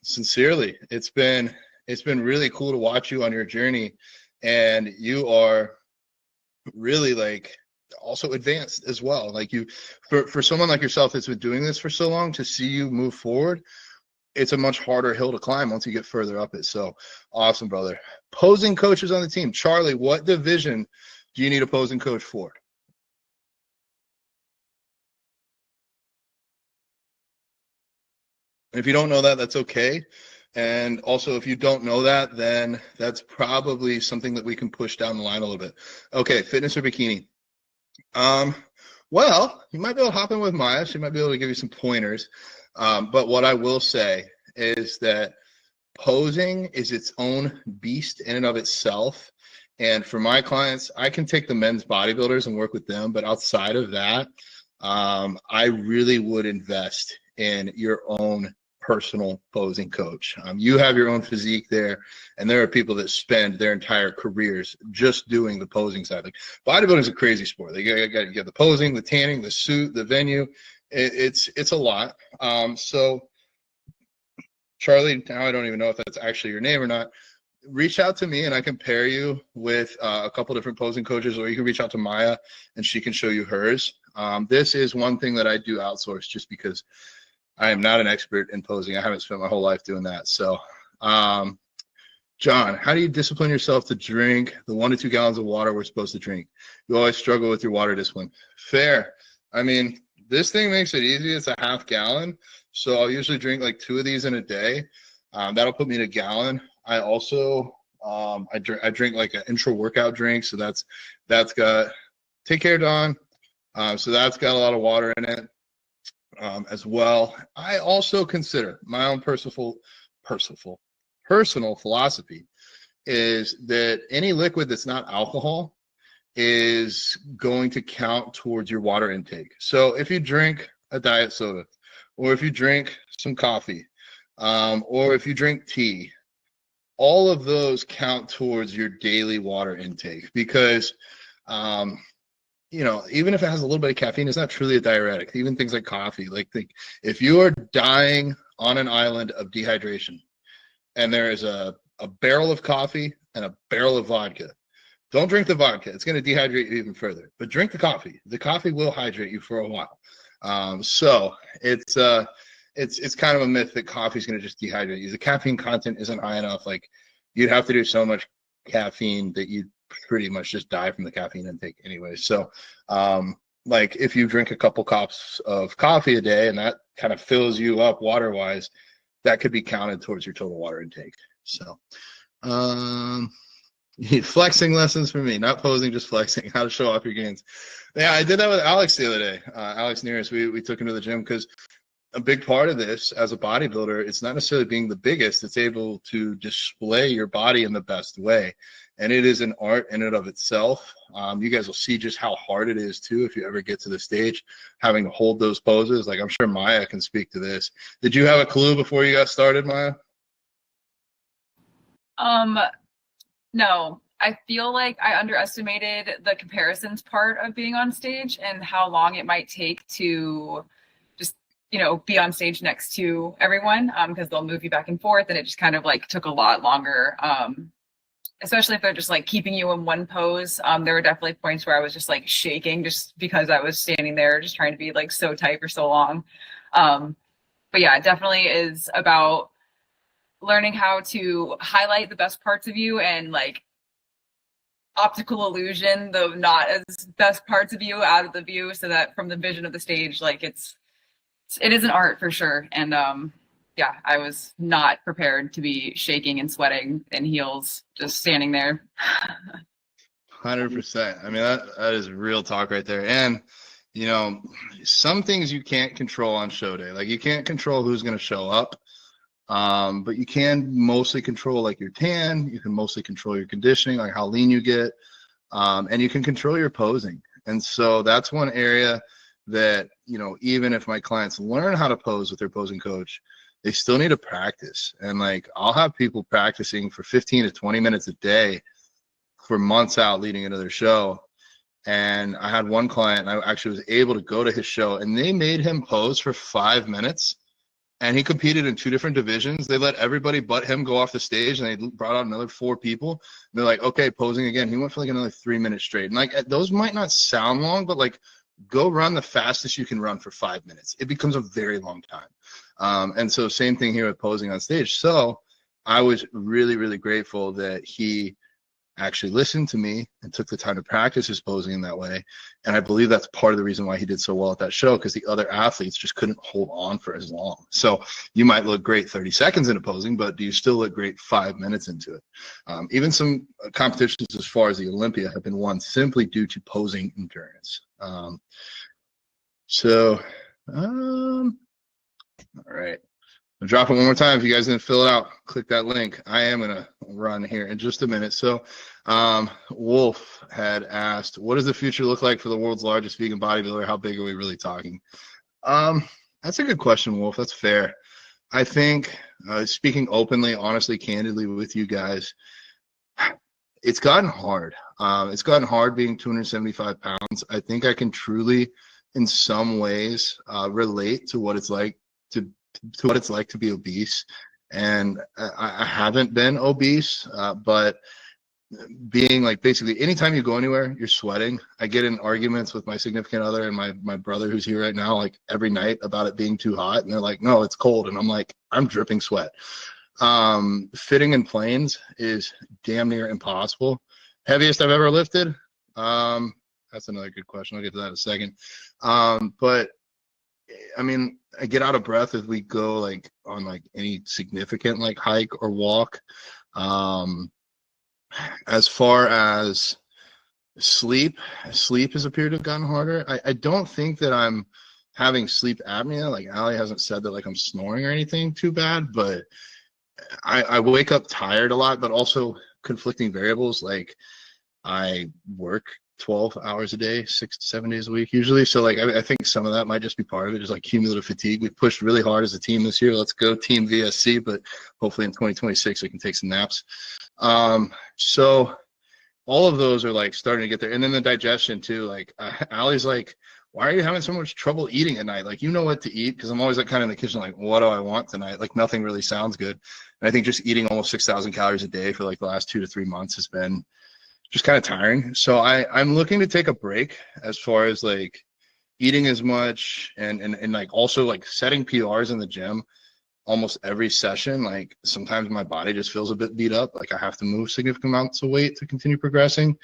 sincerely, it's been really cool to watch you on your journey, and you are really like also advanced as well. Like for someone like yourself that's been doing this for so long, to see you move forward, it's a much harder hill to climb once you get further up it. So awesome, brother. Posing coaches on the team. Charlie, what division do you need a posing coach for? If you don't know that, that's okay. And also, if you don't know that, then that's probably something that we can push down the line a little bit. Okay, fitness or bikini? Well, you might be able to hop in with Maya. She might be able to give you some pointers. But what I will say is that posing is its own beast in and of itself. And for my clients, I can take the men's bodybuilders and work with them. But outside of that, I really would invest in your own personal posing coach. You have your own physique there, and there are people that spend their entire careers just doing the posing side. Like, bodybuilding is a crazy sport. They get the posing, the tanning, the suit, the venue. It's a lot. So Charlie, now I don't even know if that's actually your name or not. Reach out to me and I can pair you with a couple different posing coaches, or you can reach out to Maya and she can show you hers. This is one thing that I do outsource just because I am not an expert in posing. I haven't spent my whole life doing that. So, John, how do you discipline yourself to drink the 1 to 2 gallons of water we're supposed to drink? You always struggle with your water discipline. Fair. I mean, this thing makes it easy. It's a half gallon. So I'll usually drink like 2 of these in a day. That'll put me at a gallon. I also, I drink like an intra workout drink. So that's got, take care, Don. So that's got a lot of water in it. As well. I also consider my own personal philosophy is that any liquid that's not alcohol is going to count towards your water intake. So if you drink a diet soda, or if you drink some coffee, or if you drink tea, all of those count towards your daily water intake because even if it has a little bit of caffeine, it's not truly a diuretic. Even things like coffee, if you are dying on an island of dehydration and there is a barrel of coffee and a barrel of vodka, don't drink the vodka. It's going to dehydrate you even further. But drink the coffee. The coffee will hydrate you for a while. So it's kind of a myth that coffee is going to just dehydrate you. The caffeine content isn't high enough. Like, you'd have to do so much caffeine that you'd pretty much just die from the caffeine intake anyway. So like if you drink a couple cups of coffee a day and that kind of fills you up water wise, that could be counted towards your total water intake. So flexing lessons for me, not posing, just flexing, how to show off your gains. Yeah, I did that with Alex the other day. Alex Nearest, we took him to the gym because a big part of this as a bodybuilder, it's not necessarily being the biggest, it's able to display your body in the best way. And it is an art in and of itself. You guys will see just how hard it is too if you ever get to the stage, having to hold those poses. Like, I'm sure Maya can speak to this. Did you have a clue before you got started, Maya? No. I feel like I underestimated the comparisons part of being on stage and how long it might take to just, be on stage next to everyone, because they'll move you back and forth, and it just kind of like took a lot longer. Especially if they're just like keeping you in one pose. There were definitely points where I was just like shaking just because I was standing there just trying to be like so tight for so long. But yeah, it definitely is about learning how to highlight the best parts of you and like optical illusion the not as best parts of you out of the view, so that from the vision of the stage, like it is an art for sure. And yeah, I was not prepared to be shaking and sweating in heels just standing there. 100%. I mean, that is real talk right there. And some things you can't control on show day. Like you can't control who's going to show up. But you can mostly control like your tan, you can mostly control your conditioning, like how lean you get, and you can control your posing. And so that's one area that, even if my clients learn how to pose with their posing coach, they still need to practice. And like, I'll have people practicing for 15 to 20 minutes a day for months out leading into their show. And I had one client, and I actually was able to go to his show, and they made him pose for 5 minutes. And he competed in 2 different divisions. They let everybody but him go off the stage, and they brought out another 4 people. And they're like, okay, posing again. He went for like another 3 minutes straight. And like, those might not sound long, but like, go run the fastest you can run for 5 minutes. It becomes a very long time. And so same thing here with posing on stage. So I was really, really grateful that he actually listened to me and took the time to practice his posing in that way. And I believe that's part of the reason why he did so well at that show, because the other athletes just couldn't hold on for as long. So you might look great 30 seconds into posing, but do you still look great 5 minutes into it? Even some competitions as far as the Olympia have been won simply due to posing endurance. All right. I'll drop it one more time. If you guys didn't fill it out, click that link. I am going to run here in just a minute. So Wolf had asked, what does the future look like for the world's largest vegan bodybuilder? How big are we really talking? That's a good question, Wolf. That's fair. I think speaking openly, honestly, candidly with you guys, it's gotten hard. It's gotten hard being 275 pounds. I think I can truly, in some ways, relate to what it's like to be obese. And I haven't been obese, but being like, basically anytime you go anywhere, you're sweating. I get in arguments with my significant other and my brother who's here right now, like every night, about it being too hot. And they're like, no, it's cold. And I'm like, I'm dripping sweat. Fitting in planes is damn near impossible. Heaviest I've ever lifted? That's another good question. I'll get to that in a second. But I mean, I get out of breath as we go like on like any significant like hike or walk. As far as sleep has appeared to have gotten harder. I don't think that I'm having sleep apnea. Like Allie hasn't said that like I'm snoring or anything too bad, but I wake up tired a lot, but also conflicting variables. Like I work 12 hours a day, 6 to 7 days a week usually. So like, I think some of that might just be part of it, just like cumulative fatigue. We've pushed really hard as a team this year. Let's go Team VSC, but hopefully in 2026, we can take some naps. So all of those are like starting to get there. And then the digestion too, like Allie's like, why are you having so much trouble eating at night? Like, you know what to eat? Because I'm always like kind of in the kitchen, like, what do I want tonight? Like nothing really sounds good. And I think just eating almost 6,000 calories a day for like the last 2 to 3 months has been just kind of tiring. So I'm looking to take a break as far as like eating as much and like also like setting PRs in the gym almost every session. Like sometimes my body just feels a bit beat up. Like I have to move significant amounts of weight to continue progressing.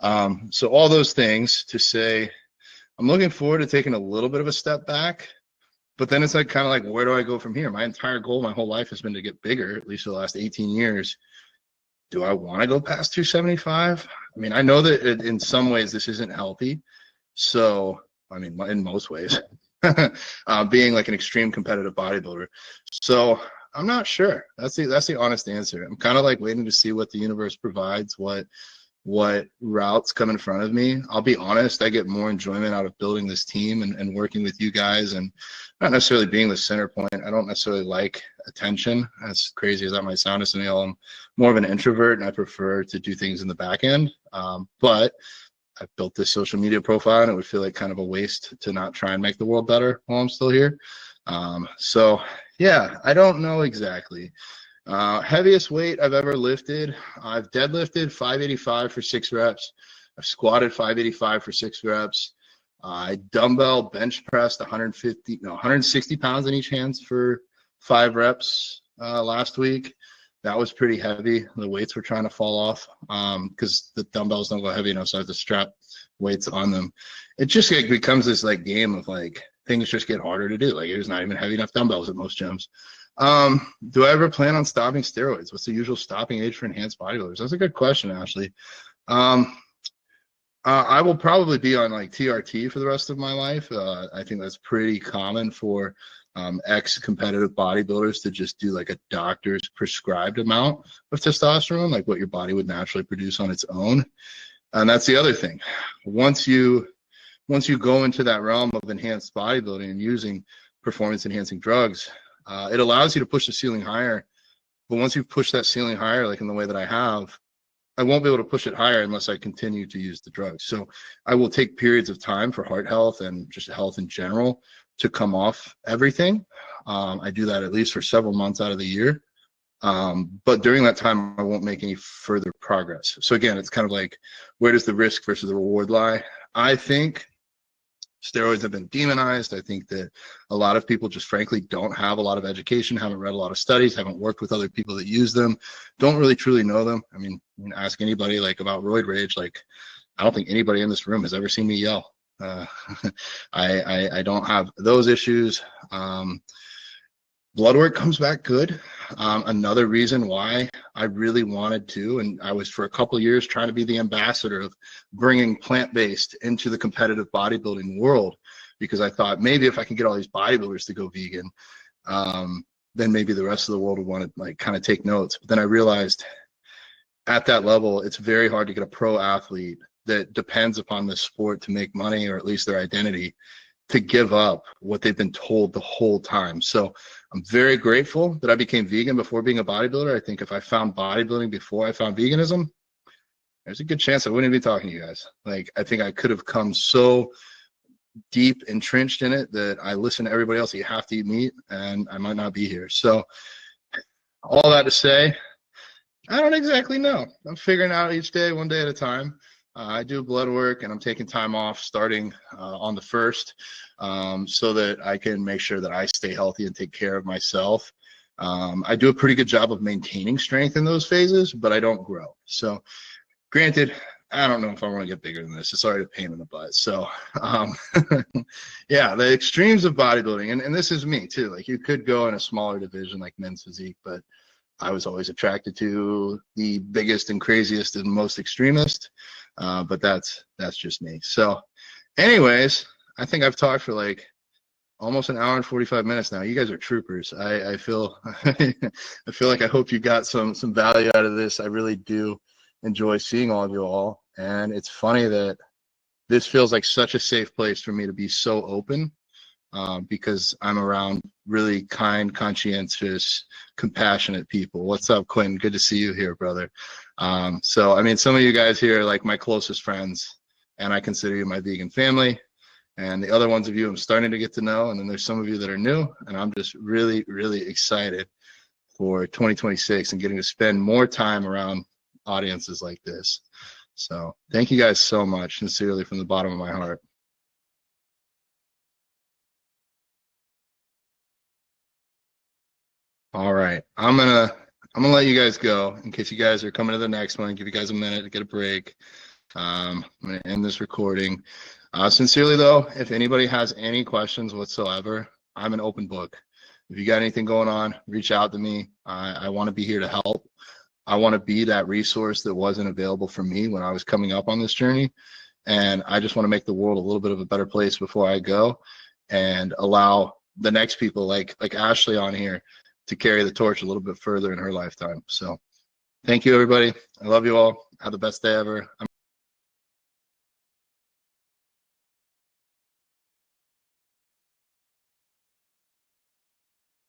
So all those things to say, I'm looking forward to taking a little bit of a step back, but then it's like kind of like, where do I go from here? My entire goal my whole life has been to get bigger, at least for the last 18 years. Do I want to go past 275? I mean, I know that in some ways this isn't healthy. So, I mean, in most ways, being like an extreme competitive bodybuilder. So I'm not sure. That's the honest answer. I'm kind of like waiting to see what the universe provides, what routes come in front of me. I'll be honest, I get more enjoyment out of building this team and working with you guys and not necessarily being the center point. I don't necessarily like attention. As crazy as that might sound to some of y'all, I'm more of an introvert and I prefer to do things in the back end. But I've built this social media profile and it would feel like kind of a waste to not try and make the world better while I'm still here. So yeah, I don't know exactly. Heaviest weight I've ever lifted, I've deadlifted 585 for 6 reps. I've squatted 585 for 6 reps. I dumbbell bench pressed 160 pounds in each hands for 5 reps last week. That was pretty heavy. The weights were trying to fall off because the dumbbells don't go heavy enough, so I have to strap weights on them. It just like becomes this like game of like things just get harder to do. Like there's not even heavy enough dumbbells at most gyms. Do I ever plan on stopping steroids? What's the usual stopping age for enhanced bodybuilders? That's a good question, Ashley. I will probably be on like TRT for the rest of my life. I think that's pretty common for ex-competitive bodybuilders to just do like a doctor's prescribed amount of testosterone, like what your body would naturally produce on its own. And that's the other thing. Once you go into that realm of enhanced bodybuilding and using performance enhancing drugs, it allows you to push the ceiling higher. But once you've pushed that ceiling higher, like in the way that I have, I won't be able to push it higher unless I continue to use the drugs. So I will take periods of time for heart health and just health in general to come off everything. I do that at least for several months out of the year. But during that time, I won't make any further progress. So again, it's kind of like, where does the risk versus the reward lie? I think steroids have been demonized. I think that a lot of people just frankly don't have a lot of education, haven't read a lot of studies, haven't worked with other people that use them, don't really truly know them. I mean, ask anybody like about roid rage. Like, I don't think anybody in this room has ever seen me yell. I don't have those issues. Blood work comes back good. Another reason why I really wanted to, and I was for a couple of years trying to be the ambassador of bringing plant-based into the competitive bodybuilding world, because I thought maybe if I can get all these bodybuilders to go vegan, then maybe the rest of the world would want to like kind of take notes. But then I realized at that level, it's very hard to get a pro athlete that depends upon this sport to make money, or at least their identity, to give up what they've been told the whole time. So I'm very grateful that I became vegan before being a bodybuilder. I think if I found bodybuilding before I found veganism, there's a good chance I wouldn't be talking to you guys. Like, I think I could have come so deep entrenched in it that I listen to everybody else, you have to eat meat, and I might not be here. So all that to say, I don't exactly know. I'm figuring out each day, one day at a time. I do blood work and I'm taking time off starting on the 1st so that I can make sure that I stay healthy and take care of myself. I do a pretty good job of maintaining strength in those phases, but I don't grow. So granted, I don't know if I want to get bigger than this. It's already a pain in the butt. So yeah, the extremes of bodybuilding, and this is me too. Like, you could go in a smaller division like men's physique, but I was always attracted to the biggest and craziest and most extremist. But that's just me. So anyways, I think I've talked for like almost an hour and 45 minutes now. You guys are troopers. I feel I feel like I hope you got some value out of this. I really do enjoy seeing all of you all. And it's funny that this feels like such a safe place for me to be so open, because I'm around really kind, conscientious, compassionate people. What's up, Quinn? Good to see you here, brother. So, I mean, some of you guys here are like my closest friends, and I consider you my vegan family. And the other ones of you I'm starting to get to know, and then there's some of you that are new, and I'm just really, really excited for 2026 and getting to spend more time around audiences like this. So thank you guys so much, sincerely, from the bottom of my heart. All right, I'm gonna let you guys go in case you guys are coming to the next one. Give you guys a minute to get a break. I'm gonna end this recording. Sincerely though, if anybody has any questions whatsoever, I'm an open book. If you got anything going on, reach out to me. I want to be here to help. I want to be that resource that wasn't available for me when I was coming up on this journey. And I just want to make the world a little bit of a better place before I go, and allow the next people like Ashley on here to carry the torch a little bit further in her lifetime. So thank you, everybody. I love you all. Have the best day ever.